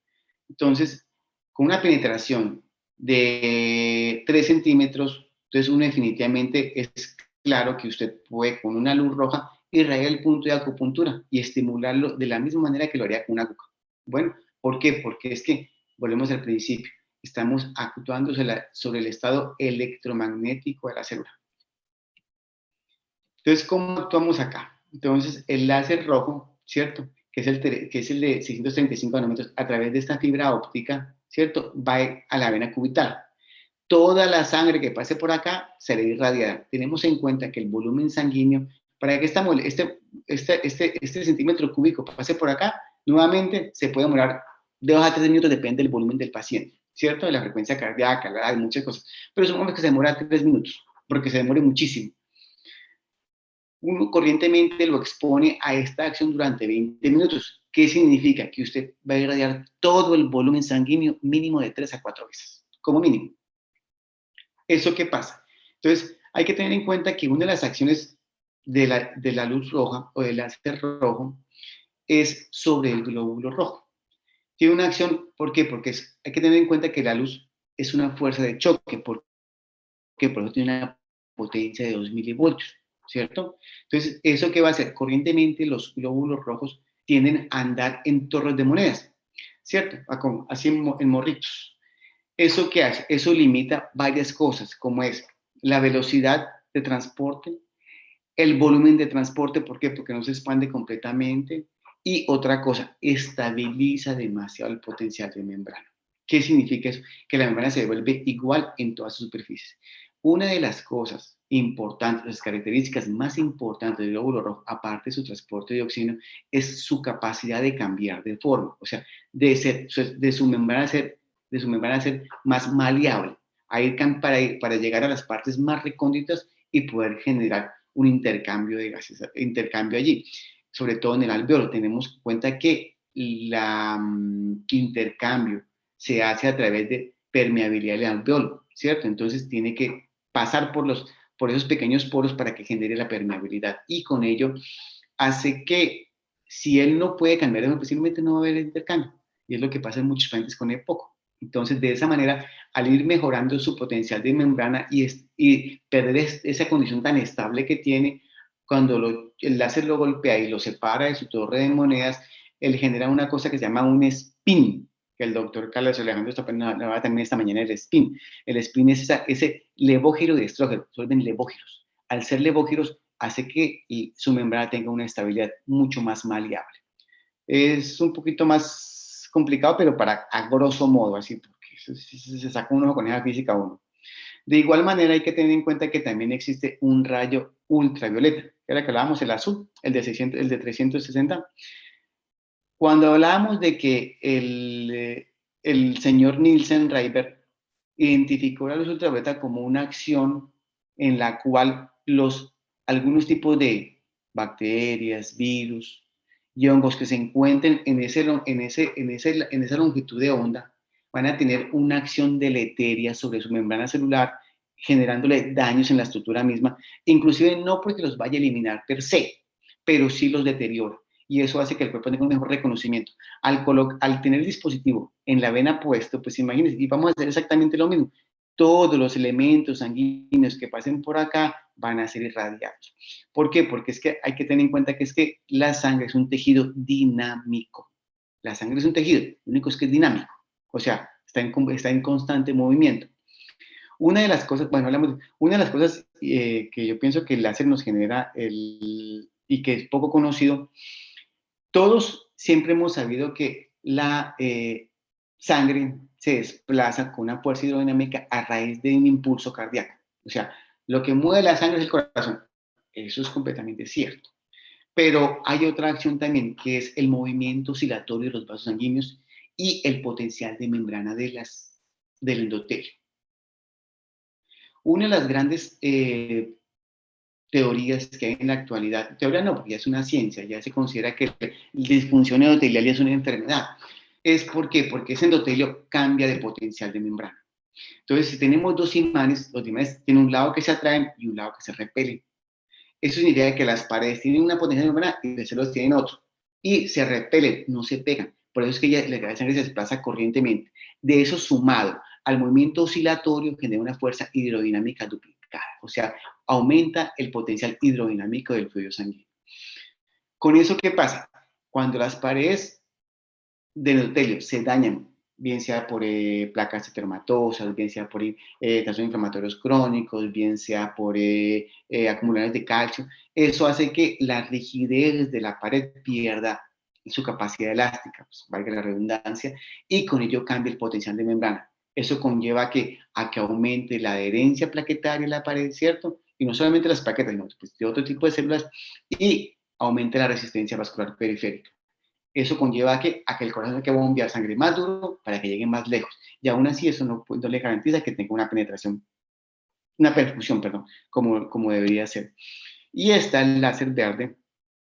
Entonces, con una penetración de 3 centímetros, entonces uno definitivamente es claro que usted puede con una luz roja irradiar el punto de acupuntura y estimularlo de la misma manera que lo haría con una aguja. Bueno, ¿por qué? Porque es que, volvemos al principio, estamos actuando sobre el estado electromagnético de la célula. Entonces, ¿cómo actuamos acá? Entonces, el láser rojo, ¿cierto? Que es el de 635 nanómetros, a través de esta fibra óptica, ¿cierto? Va a la vena cubital. Toda la sangre que pase por acá será irradiada. Tenemos en cuenta que el volumen sanguíneo, para que este centímetro cúbico pase por acá, nuevamente se puede demorar de 2 a 3 minutos, depende del volumen del paciente, ¿cierto? De la frecuencia cardíaca, la edad, muchas cosas. Pero supongamos que se demora 3 minutos, porque se demore muchísimo. Uno corrientemente lo expone a esta acción durante 20 minutos. ¿Qué significa? Que usted va a irradiar todo el volumen sanguíneo mínimo de 3 a 4 veces, como mínimo. ¿Eso qué pasa? Entonces, hay que tener en cuenta que una de las acciones de la luz roja o del láser rojo es sobre el glóbulo rojo. Tiene una acción, ¿por qué? Porque hay que tener en cuenta que la luz es una fuerza de choque, porque por eso tiene una potencia de 2 milivoltios, ¿cierto? Entonces, ¿eso qué va a hacer? Corrientemente los glóbulos rojos tienden a andar en torres de monedas, ¿cierto? Así en morritos. ¿Eso qué hace? Eso limita varias cosas, como es la velocidad de transporte, el volumen de transporte, ¿por qué? Porque no se expande completamente. Y otra cosa, estabiliza demasiado el potencial de membrana. ¿Qué significa eso? Que la membrana se vuelve igual en todas sus superficies. Una de las cosas importantes, las características más importantes del glóbulo rojo, aparte de su transporte de oxígeno, es su capacidad de cambiar de forma, o sea, de su membrana ser más maleable, para llegar a las partes más recónditas y poder generar un intercambio de gases, intercambio allí. Sobre todo en el alveolo, tenemos en cuenta que el intercambio se hace a través de permeabilidad del alveolo, ¿cierto? Entonces tiene que pasar por esos pequeños poros para que genere la permeabilidad y con ello hace que si él no puede cambiar, posiblemente no va a haber intercambio y es lo que pasa en muchos pacientes con EPOC. Entonces, de esa manera, al ir mejorando su potencial de membrana y perder esa condición tan estable que tiene, cuando el láser lo golpea y lo separa de su torre de monedas, él genera una cosa que se llama un spin, que el doctor Carlos Alejandro está poniendo también esta mañana, el spin. El spin es ese levógiro de estrógeno, suelven levógiros. Al ser levógiros, hace que su membrana tenga una estabilidad mucho más maleable. Es un poquito más complicado, pero a grosso modo, así, porque se saca un ojo con esa física uno. De igual manera, hay que tener en cuenta que también existe un rayo ultravioleta, que era que hablábamos, el azul, el de 360. Cuando hablábamos de que el señor Nielsen Reiber identificó la luz ultravioleta como una acción en la cual algunos tipos de bacterias, virus y hongos que se encuentren en esa longitud de onda van a tener una acción deleteria sobre su membrana celular, generándole daños en la estructura misma, inclusive no porque los vaya a eliminar per se, pero sí los deteriora. Y eso hace que el cuerpo tenga un mejor reconocimiento. Al tener el dispositivo en la vena puesto, pues imagínense, y vamos a hacer exactamente lo mismo. Todos los elementos sanguíneos que pasen por acá van a ser irradiados. ¿Por qué? Porque es que hay que tener en cuenta que es que la sangre es un tejido dinámico. La sangre es un tejido, lo único es que es dinámico. O sea, está en constante movimiento. Una de las cosas, bueno, una de las cosas que yo pienso que el láser nos genera y que es poco conocido, todos siempre hemos sabido que la sangre se desplaza con una fuerza hidrodinámica a raíz de un impulso cardíaco. O sea, lo que mueve la sangre es el corazón. Eso es completamente cierto. Pero hay otra acción también, que es el movimiento oscilatorio de los vasos sanguíneos y el potencial de membrana del endotelio. Una de las grandes teorías que hay en la actualidad, teoría no, porque ya es una ciencia, ya se considera que la disfunción endotelial es una enfermedad. ¿Es por qué? Porque ese endotelio cambia de potencial de membrana. Entonces, si tenemos dos imanes, los imanes tienen un lado que se atraen y un lado que se repelen. Eso significa que las paredes tienen una potencial de membrana y los celos tienen otro. Y se repelen, no se pegan. Por eso es que la sangre se desplaza corrientemente. De eso sumado al movimiento oscilatorio genera una fuerza hidrodinámica duplicada. O sea, aumenta el potencial hidrodinámico del fluido sanguíneo. ¿Con eso qué pasa? Cuando las paredes del endotelio se dañan, bien sea por placas heteromatosas, bien sea por trastornos inflamatorios crónicos, bien sea por acumuladores de calcio, eso hace que la rigidez de la pared pierda su capacidad elástica, pues, valga la redundancia, y con ello cambia el potencial de membrana. Eso conlleva a que aumente la adherencia plaquetaria en la pared, ¿cierto? Y no solamente las plaquetas, sino pues, de otro tipo de células, y aumente la resistencia vascular periférica. Eso conlleva a que el corazón tenga que bombear sangre más duro para que llegue más lejos. Y aún así eso no le garantiza que tenga una perfusión, perdón, como debería ser. Y está el láser verde.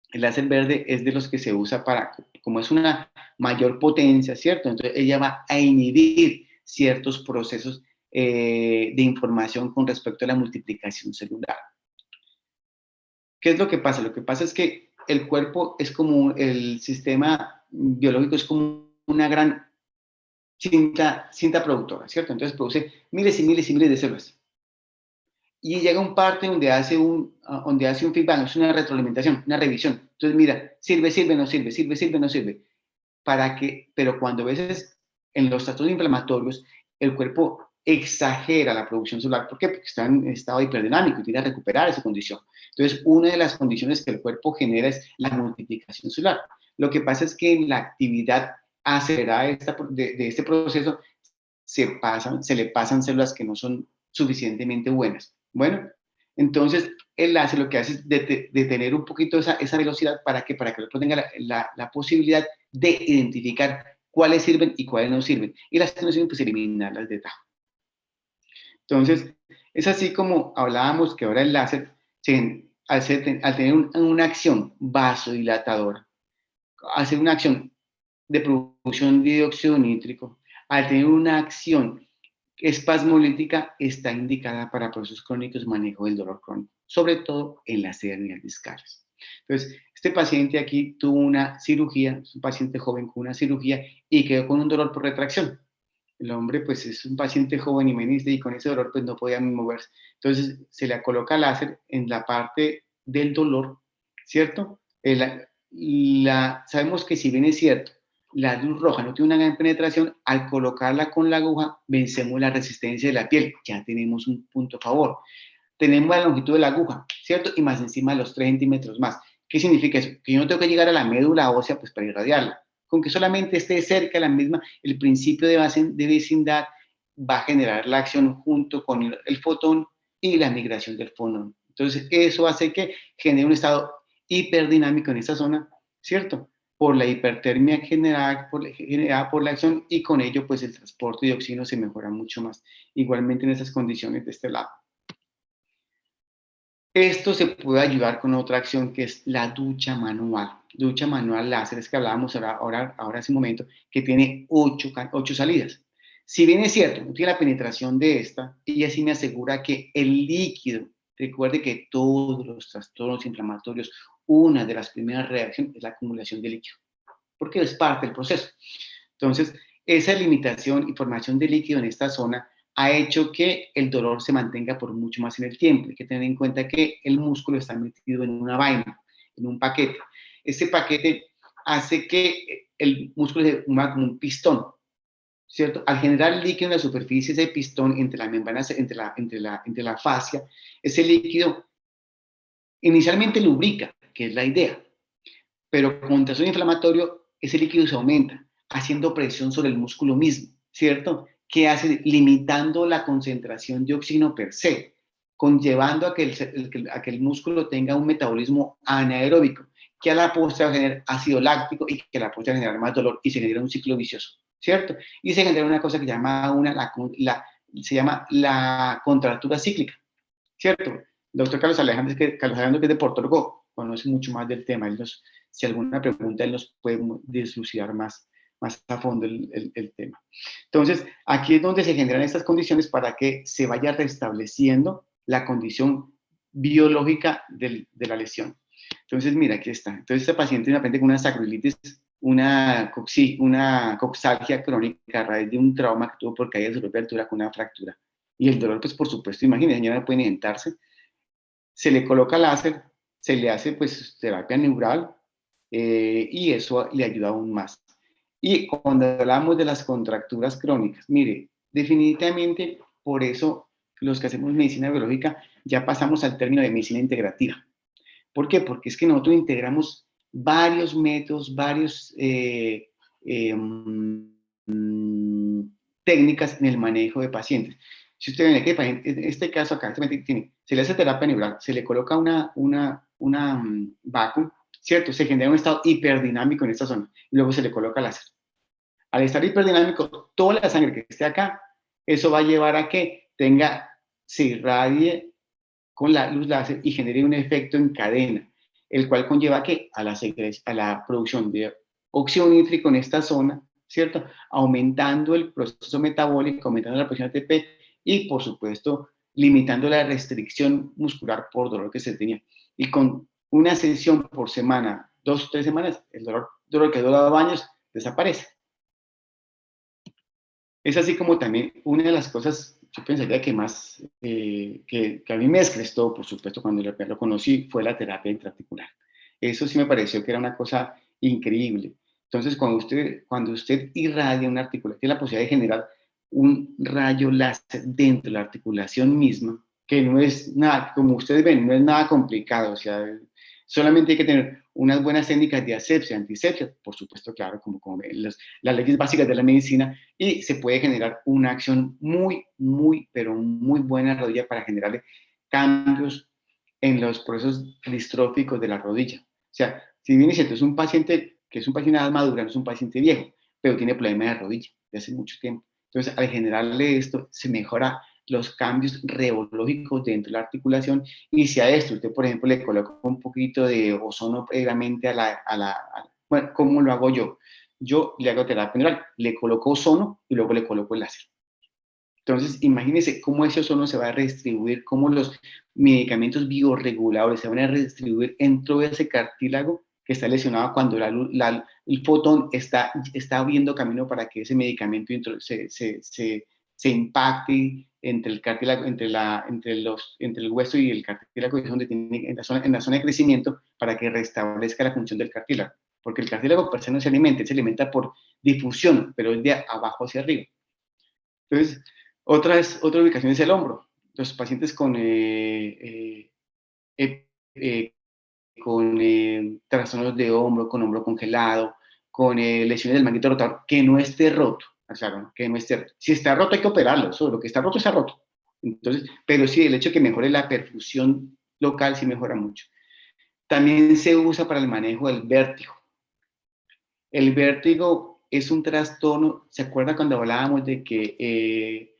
El láser verde es de los que se usa para, como es una mayor potencia, ¿cierto? Entonces ella va a inhibir ciertos procesos de información con respecto a la multiplicación celular. ¿Qué es lo que pasa? Lo que pasa es que el cuerpo es como, el sistema biológico es como una gran cinta productora, ¿cierto? Entonces produce miles y miles y miles de células. Y llega un parte donde hace un feedback, es una retroalimentación, una revisión. Entonces mira, sirve, no sirve, no sirve. Pero cuando a veces en los trastornos inflamatorios el cuerpo exagera la producción celular. ¿Por qué? Porque está en estado hiperdinámico y tiene que recuperar esa condición. Entonces, una de las condiciones que el cuerpo genera es la multiplicación celular. Lo que pasa es que en la actividad acelerada de este proceso se le pasan células que no son suficientemente buenas. Bueno, entonces el láser lo que hace es detener un poquito esa velocidad para que el cuerpo tenga la posibilidad de identificar cuáles sirven y cuáles no sirven. Y las que no sirven, pues eliminarlas de tajo. Entonces, es así como hablábamos que ahora el láser, al tener una acción vasodilatadora, hacer una acción de producción de dióxido nítrico, al tener una acción espasmolítica, está indicada para procesos crónicos, manejo del dolor crónico, sobre todo en las hernias discales. Entonces, este paciente aquí tuvo una cirugía, es un paciente joven con una cirugía y quedó con un dolor por retracción. El hombre, pues, es un paciente joven y meniste y con ese dolor, pues, no podía moverse. Entonces, se le coloca láser en la parte del dolor, ¿cierto? Sabemos que si bien es cierto, la luz roja no tiene una gran penetración, al colocarla con la aguja, vencemos la resistencia de la piel. Ya tenemos un punto a favor. Tenemos la longitud de la aguja, ¿cierto? Y más encima de los 3 centímetros más. ¿Qué significa eso? Que yo no tengo que llegar a la médula ósea, pues, para irradiarla. Con que solamente esté cerca de la misma, el principio de vecindad va a generar la acción junto con el fotón y la migración del fotón. Entonces, eso hace que genere un estado hiperdinámico en esa zona, ¿cierto? Por la hipertermia generada por la acción, y con ello, pues, el transporte de oxígeno se mejora mucho más. Igualmente en esas condiciones de este lado. Esto se puede ayudar con otra acción que es la ducha manual. Ducha manual láser, es que hablábamos ahora hace un momento, que tiene 8 salidas. Si bien es cierto, no tiene la penetración de esta, ella sí me asegura que el líquido, recuerde que todos los trastornos inflamatorios, una de las primeras reacciones es la acumulación de líquido, porque es parte del proceso. Entonces, esa limitación y formación de líquido en esta zona ha hecho que el dolor se mantenga por mucho más en el tiempo. Hay que tener en cuenta que el músculo está metido en una vaina, en un paquete. Ese paquete hace que el músculo se mueva como un pistón. ¿cierto? Al generar líquido en la superficie, ese pistón entre la membrana, entre la fascia, ese líquido inicialmente lubrica, que es la idea, pero con trastorno inflamatorio, ese líquido se aumenta, haciendo presión sobre el músculo mismo, ¿cierto? ¿Qué hace? Limitando la concentración de oxígeno per se, conllevando a que el músculo tenga un metabolismo anaeróbico, que a la postre va a generar ácido láctico y que a la postre va a generar más dolor y se genera un ciclo vicioso, ¿cierto? Y se genera una cosa que se llama la contractura cíclica, ¿cierto? Doctor Carlos Alejandro, que es de Portorgó, conoce mucho más del tema. Si alguna pregunta, él nos puede deslucidar más a fondo el tema. Entonces, aquí es donde se generan estas condiciones para que se vaya restableciendo la condición biológica de la lesión. Entonces, mira, aquí está. Entonces, esta paciente aprende con una sacroilitis, una coxalgia crónica a raíz de un trauma que tuvo por caída de su propia altura con una fractura. Y el dolor, pues, por supuesto, imagínense, ya no puede ni sentarse. Se le coloca láser, se le hace, pues, terapia neural, y eso le ayuda aún más. Y cuando hablamos de las contracturas crónicas, mire, definitivamente por eso los que hacemos medicina biológica ya pasamos al término de medicina integrativa. ¿Por qué? Porque es que nosotros integramos varios métodos, varios técnicas en el manejo de pacientes. Si usted ve que en este caso acá, se le hace terapia neural, se le coloca una vacuum, ¿cierto? Se genera un estado hiperdinámico en esta zona y luego se le coloca láser. Al estar hiperdinámico, toda la sangre que esté acá, eso va a llevar a que se irradie con la luz láser y genere un efecto en cadena, el cual conlleva a la producción de óxido nítrico en esta zona, ¿cierto? Aumentando el proceso metabólico, aumentando la presión ATP y, por supuesto, limitando la restricción muscular por dolor que se tenía. Y con una sesión por semana, 2 o 3 semanas, el dolor que dura 2 años desaparece. Es así como también una de las cosas, yo pensaría que más, que a mí me descrestó, por supuesto, cuando lo conocí, fue la terapia intraarticular. Eso sí me pareció que era una cosa increíble. Entonces, cuando usted irradia una articulación, tiene la posibilidad de generar un rayo láser dentro de la articulación misma, que no es nada, como ustedes ven, no es nada complicado, o sea, solamente hay que tener unas buenas técnicas de asepsia, antisepsia, por supuesto, claro, como las leyes básicas de la medicina, y se puede generar una acción muy, muy, pero muy buena en la rodilla para generarle cambios en los procesos distróficos de la rodilla. O sea, si bien es cierto, es un paciente que es un paciente de edad madura, no es un paciente viejo, pero tiene problemas de rodilla de hace mucho tiempo. Entonces, al generarle esto, se mejora los cambios reológicos dentro de la articulación, y si a esto usted, por ejemplo, le coloca un poquito de ozono previamente bueno, ¿cómo lo hago yo? Yo le hago terapia neural, le coloco ozono y luego le coloco el láser. Entonces, imagínense cómo ese ozono se va a redistribuir, cómo los medicamentos bioreguladores se van a redistribuir dentro de ese cartílago que está lesionado cuando el fotón está abriendo camino para que ese medicamento se impacte entre el cartílago, entre el hueso y el cartílago, que es donde tiene, en la zona de crecimiento, para que restablezca la función del cartílago. Porque el cartílago per se no se alimenta por difusión, pero es de abajo hacia arriba. Entonces, otra ubicación es el hombro. Los pacientes con trastornos de hombro, con hombro congelado, con lesiones del manguito rotador, que no esté roto. Claro, que no esté roto. Si está roto hay que operarlo, eso, lo que está roto está roto. Entonces, pero sí, el hecho de que mejore la perfusión local sí mejora mucho. También se usa para el manejo del vértigo. El vértigo es un trastorno, ¿se acuerda cuando hablábamos de que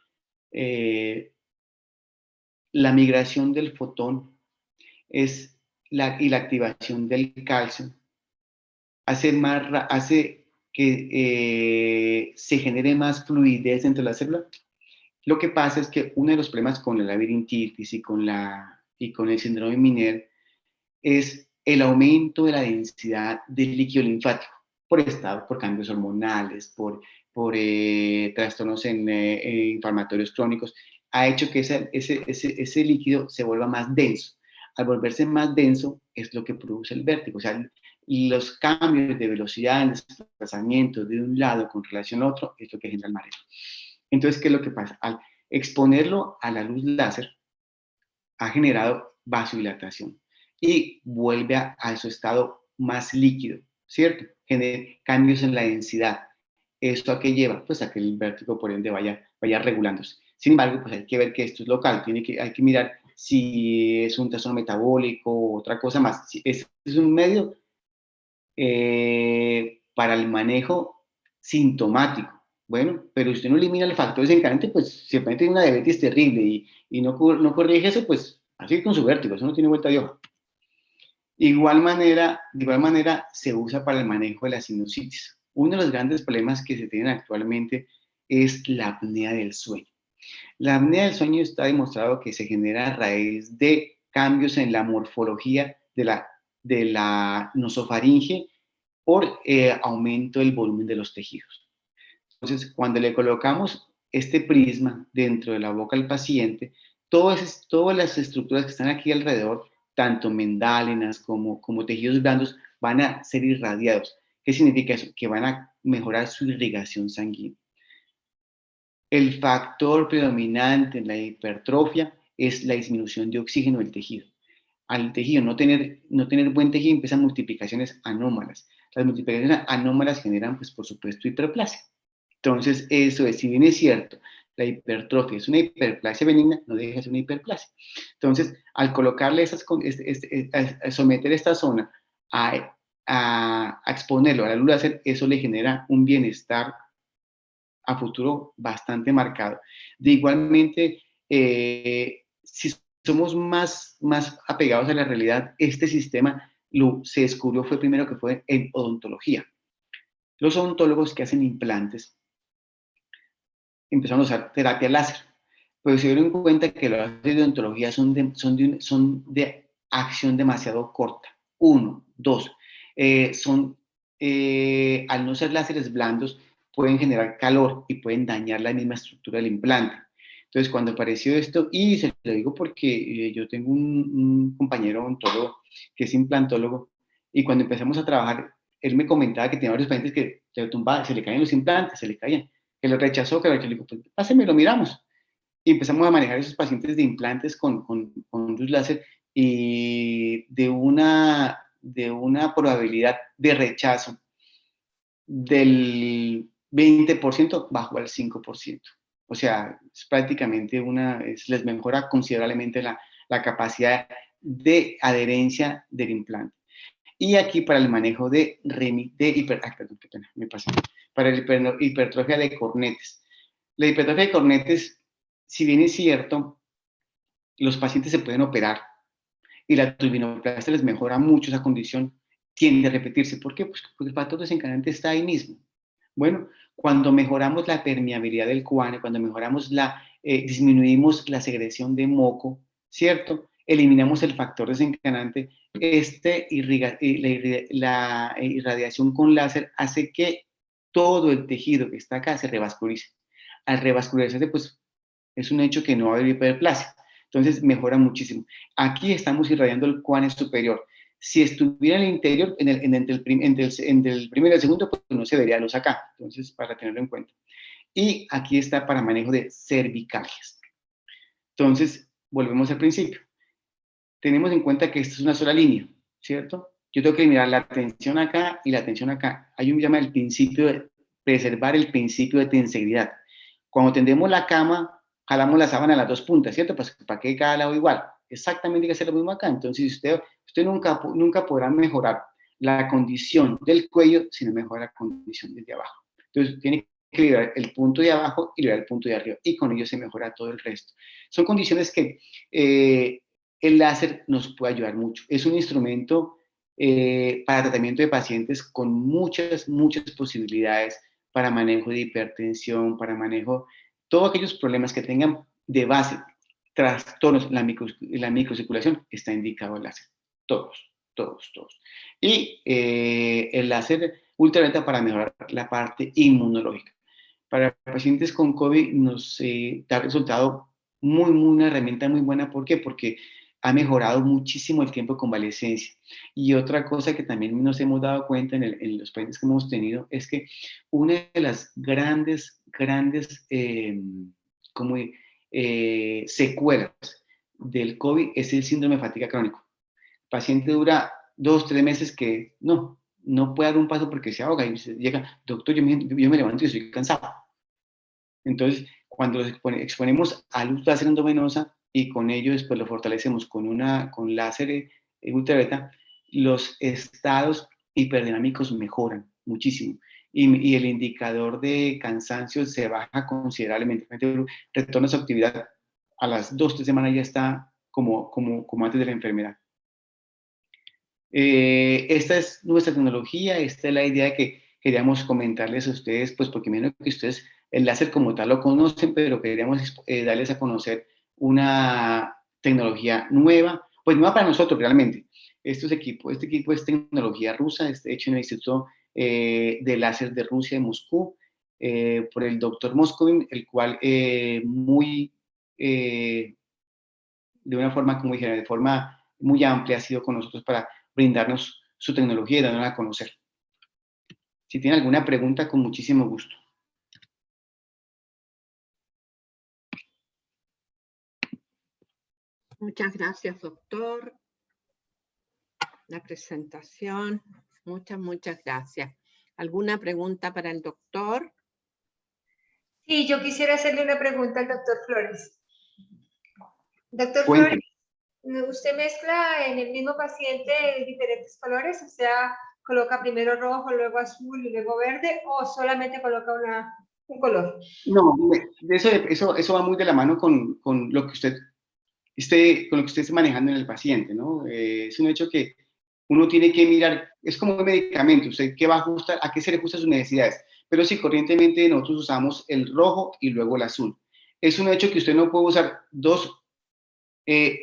la migración del fotón y la activación del calcio hace que se genere más fluidez entre las células? Lo que pasa es que uno de los problemas con la labirintitis y con el síndrome Miner es el aumento de la densidad del líquido linfático por cambios hormonales, por trastornos inflamatorios crónicos, ha hecho que ese líquido se vuelva más denso. Al volverse más denso es lo que produce el vértigo. O sea, los cambios de velocidad en el desplazamiento de un lado con relación al otro es lo que genera el mareo. Entonces, ¿qué es lo que pasa? Al exponerlo a la luz láser, ha generado vasodilatación y vuelve a su estado más líquido, ¿cierto? Genera cambios en la densidad. ¿Esto a qué lleva? Pues a que el vértigo, por ende, vaya regulándose. Sin embargo, pues hay que ver que esto es local, hay que mirar si es un trastorno metabólico o otra cosa más. Si es un medio para el manejo sintomático. Bueno, pero si usted no elimina el factor desencadenante, pues simplemente tiene una diabetes terrible y no corrige eso, pues así con su vértigo, eso no tiene vuelta de hoja. De igual manera, se usa para el manejo de la sinusitis. Uno de los grandes problemas que se tienen actualmente es la apnea del sueño. La apnea del sueño está demostrado que se genera a raíz de cambios en la morfología de la nosofaringe por aumento del volumen de los tejidos. Entonces, cuando le colocamos este prisma dentro de la boca al paciente, todas las estructuras que están aquí alrededor, tanto mendálenas como tejidos blandos, van a ser irradiados. ¿Qué significa eso? Que van a mejorar su irrigación sanguínea. El factor predominante en la hipertrofia es la disminución de oxígeno del tejido. Al tejido no tener buen tejido, empiezan multiplicaciones anómalas. Las multiplicaciones anómalas generan, pues, por supuesto, hiperplasia. Entonces, eso es, si bien es cierto, la hipertrofia es una hiperplasia benigna, no deja de ser una hiperplasia. Entonces, al colocarle a someter esta zona a exponerlo a la luz láser, eso le genera un bienestar a futuro bastante marcado. De igualmente, si somos más apegados a la realidad, este sistema se descubrió primero que fue en odontología. Los odontólogos que hacen implantes empezaron a usar terapia láser, pero se dieron cuenta que los láseres de odontología son de acción demasiado corta. 1, 2, al no ser láseres blandos, pueden generar calor y pueden dañar la misma estructura del implante. Entonces, cuando apareció esto, y se lo digo porque yo tengo un compañero odontólogo que es implantólogo, y cuando empezamos a trabajar, él me comentaba que tenía varios pacientes que se le caían los implantes, que lo rechazó, le digo, pues páseme, lo miramos. Y empezamos a manejar esos pacientes de implantes con luz láser, y de una probabilidad de rechazo del 20% bajó al 5%. O sea, es prácticamente les mejora considerablemente la capacidad de adherencia del implante. Y aquí para el manejo para la hipertrofia de cornetes. La hipertrofia de cornetes, si bien es cierto, los pacientes se pueden operar y la turbinoplastia les mejora mucho esa condición, tiende a repetirse. ¿Por qué? Pues porque el factor desencadenante está ahí mismo. Bueno, cuando mejoramos la permeabilidad del cuáneo, cuando mejoramos disminuimos la secreción de moco, ¿cierto? Eliminamos el factor desencadenante, la irradiación con láser hace que todo el tejido que está acá se revascularice. Al revascularizarse, pues es un hecho que no va a haber hiperplasia. Entonces mejora muchísimo. Aquí estamos irradiando el cuáneo superior. Si estuviera en el interior, entre el primero y el segundo, pues no se vería luz acá. Entonces, para tenerlo en cuenta. Y aquí está para manejo de cervicalgias. Entonces, volvemos al principio. Tenemos en cuenta que esto es una sola línea, ¿cierto? Yo tengo que mirar la tensión acá y la tensión acá. Hay un llama el principio de preservar el principio de tensegridad. Cuando tendemos la cama, jalamos la sábana a las dos puntas, ¿cierto? Pues para que cada lado igual. Exactamente hay que hacer lo mismo acá. Entonces, usted nunca podrá mejorar la condición del cuello si no mejora la condición desde abajo. Entonces, tiene que liberar el punto de abajo y liberar el punto de arriba. Y con ello se mejora todo el resto. Son condiciones que el láser nos puede ayudar mucho. Es un instrumento para tratamiento de pacientes con muchas posibilidades para manejo de hipertensión, para manejo todos aquellos problemas que tengan de base trastornos en la microcirculación, está indicado el láser. Todos. Y el láser ultravioleta para mejorar la parte inmunológica. Para pacientes con COVID nos da resultado una herramienta muy buena. ¿Por qué? Porque ha mejorado muchísimo el tiempo de convalecencia. Y otra cosa que también nos hemos dado cuenta en los pacientes que hemos tenido es que una de las grandes como, secuelas del COVID es el síndrome de fatiga crónico. El paciente dura 2, 3 meses que no puede dar un paso porque se ahoga y llega, doctor, yo me levanto y estoy cansado. Entonces, cuando exponemos a luz láser endovenosa y con ello después lo fortalecemos con láser ultravioleta, los estados hiperdinamicos mejoran muchísimo y el indicador de cansancio se baja considerablemente. Retorna a su actividad a las 2, 3 semanas, ya está como antes de la enfermedad. Esta es nuestra tecnología, esta es la idea que queríamos comentarles a ustedes, pues porque menos que ustedes el láser como tal lo conocen, pero queríamos darles a conocer una tecnología nueva, pues nueva para nosotros realmente. Este equipo es tecnología rusa, hecho en el Instituto de Láser de Rusia de Moscú, por el doctor Moscovin, el cual de una forma, como dijera, de forma muy amplia ha sido con nosotros para brindarnos su tecnología y darnos a conocer. Si tienen alguna pregunta, con muchísimo gusto. Muchas gracias, doctor. La presentación. Muchas gracias. ¿Alguna pregunta para el doctor? Sí, yo quisiera hacerle una pregunta al doctor Flores. Doctor Cuénteme. Flores, ¿usted mezcla en el mismo paciente diferentes colores? O sea, ¿coloca primero rojo, luego azul y luego verde? ¿O solamente coloca un color? No, eso va muy de la mano con lo que usted esté manejando en el paciente, ¿no? Es un hecho que uno tiene que mirar, es como un medicamento, usted qué va a ajustar, a qué se le ajusta sus necesidades. Pero sí, corrientemente nosotros usamos el rojo y luego el azul. Es un hecho que usted no puede usar 2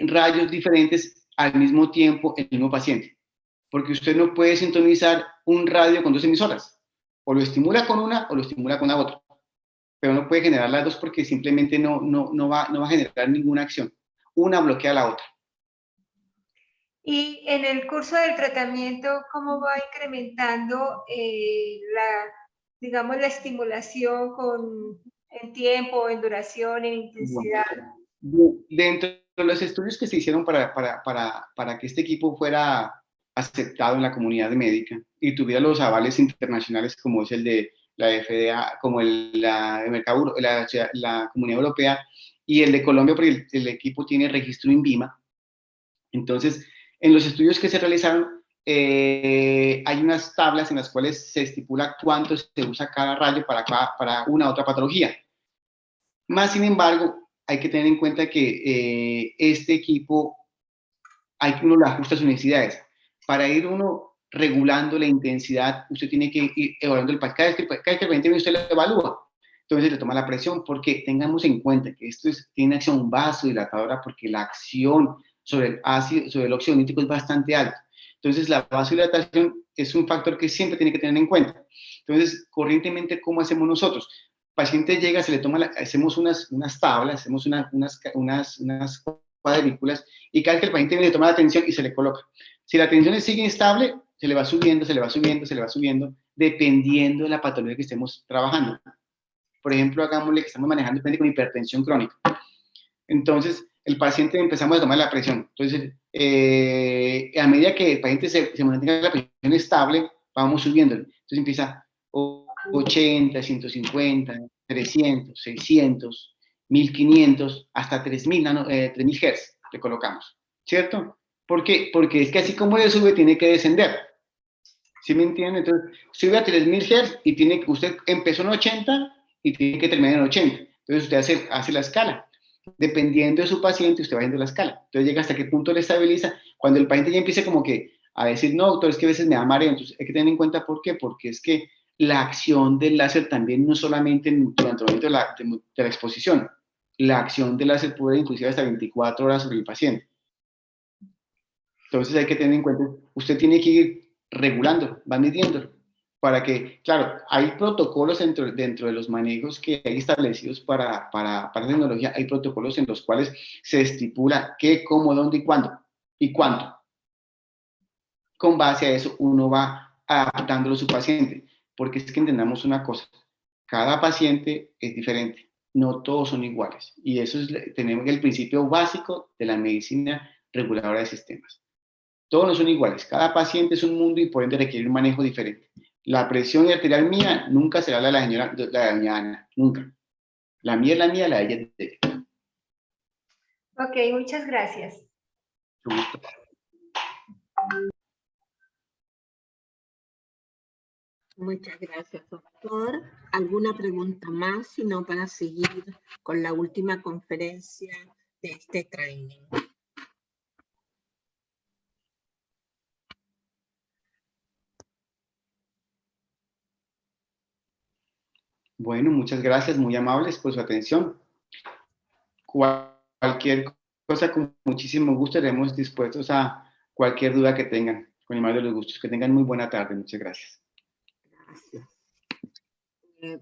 rayos diferentes al mismo tiempo en el mismo paciente, porque usted no puede sintonizar un radio con 2 emisoras, o lo estimula con una o lo estimula con la otra, pero no puede generar las dos porque simplemente no va a generar ninguna acción. Una bloquea a la otra. Y en el curso del tratamiento, ¿cómo va incrementando digamos, la estimulación en tiempo, en duración, en intensidad? Dentro de los estudios que se hicieron para que este equipo fuera aceptado en la comunidad médica y tuviera los avales internacionales como es el de la FDA, como la Comunidad Europea y el de Colombia, porque el equipo tiene registro INVIMA. Entonces, en los estudios que se realizaron, hay unas tablas en las cuales se estipula cuánto se usa cada rayo para una u otra patología. Más sin embargo, hay que tener en cuenta que este equipo hay que uno lo ajusta a sus necesidades. Para ir uno regulando la intensidad, usted tiene que ir evaluando el paciente. Cada vez que el paciente usted lo evalúa. Entonces le toma la presión, porque tengamos en cuenta que esto tiene acción vasodilatadora, porque la acción sobre el óxido nítrico es bastante alta. Entonces la vasodilatación es un factor que siempre tiene que tener en cuenta. Entonces, corrientemente, ¿cómo hacemos nosotros? El paciente llega, se le toma, hacemos unas tablas, hacemos unas cuadrículas, y cada vez que el paciente viene, le toma la tensión y se le coloca. Si la tensión sigue inestable, se le va subiendo, dependiendo de la patología que estemos trabajando. Por ejemplo, hagámosle que estamos manejando con hipertensión crónica. Entonces, el paciente empezamos a tomar la presión. Entonces, a medida que el paciente se mantenga la presión estable, vamos subiéndole. Entonces empieza 80, 150, 300, 600, 1500, hasta 3000 Hz le colocamos, ¿cierto? ¿Por qué? Porque es que así como le sube, tiene que descender. ¿Sí me entienden? Entonces, sube a 3000 Hz y usted empezó en 80 y tiene que terminar en 80. Entonces, usted hace la escala. Dependiendo de su paciente, usted va haciendo la escala. Entonces, llega hasta qué punto le estabiliza. Cuando el paciente ya empieza como que a decir, no, doctor, es que a veces me da mareo. Entonces, hay que tener en cuenta por qué. Porque es que la acción del láser también no solamente durante el momento de la exposición. La acción del láser puede inclusive hasta 24 horas sobre el paciente. Entonces, hay que tener en cuenta, usted tiene que ir regulando, va midiéndolo. para que, claro, hay protocolos dentro de los manejos que hay establecidos para tecnología, hay protocolos en los cuales se estipula qué, cómo, dónde y cuándo, y cuánto. Con base a eso, uno va adaptándolo a su paciente, porque es que entendamos una cosa, cada paciente es diferente, no todos son iguales, y eso es, tenemos el principio básico de la medicina reguladora de sistemas. Todos no son iguales, cada paciente es un mundo y por ende requiere un manejo diferente. La presión arterial mía nunca será la de la doña Ana, nunca. La mía es la mía, la de ella es de ella. Ok, muchas gracias. Mucho gusto. Muchas gracias, doctor. ¿Alguna pregunta más? Si no, para seguir con la última conferencia de este training. Bueno, muchas gracias, muy amables por su atención. Cualquier cosa, con muchísimo gusto, estaremos dispuestos a cualquier duda que tengan. Con el mayor de los gustos. Que tengan muy buena tarde. Muchas gracias. Gracias.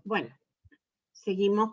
Bueno, seguimos con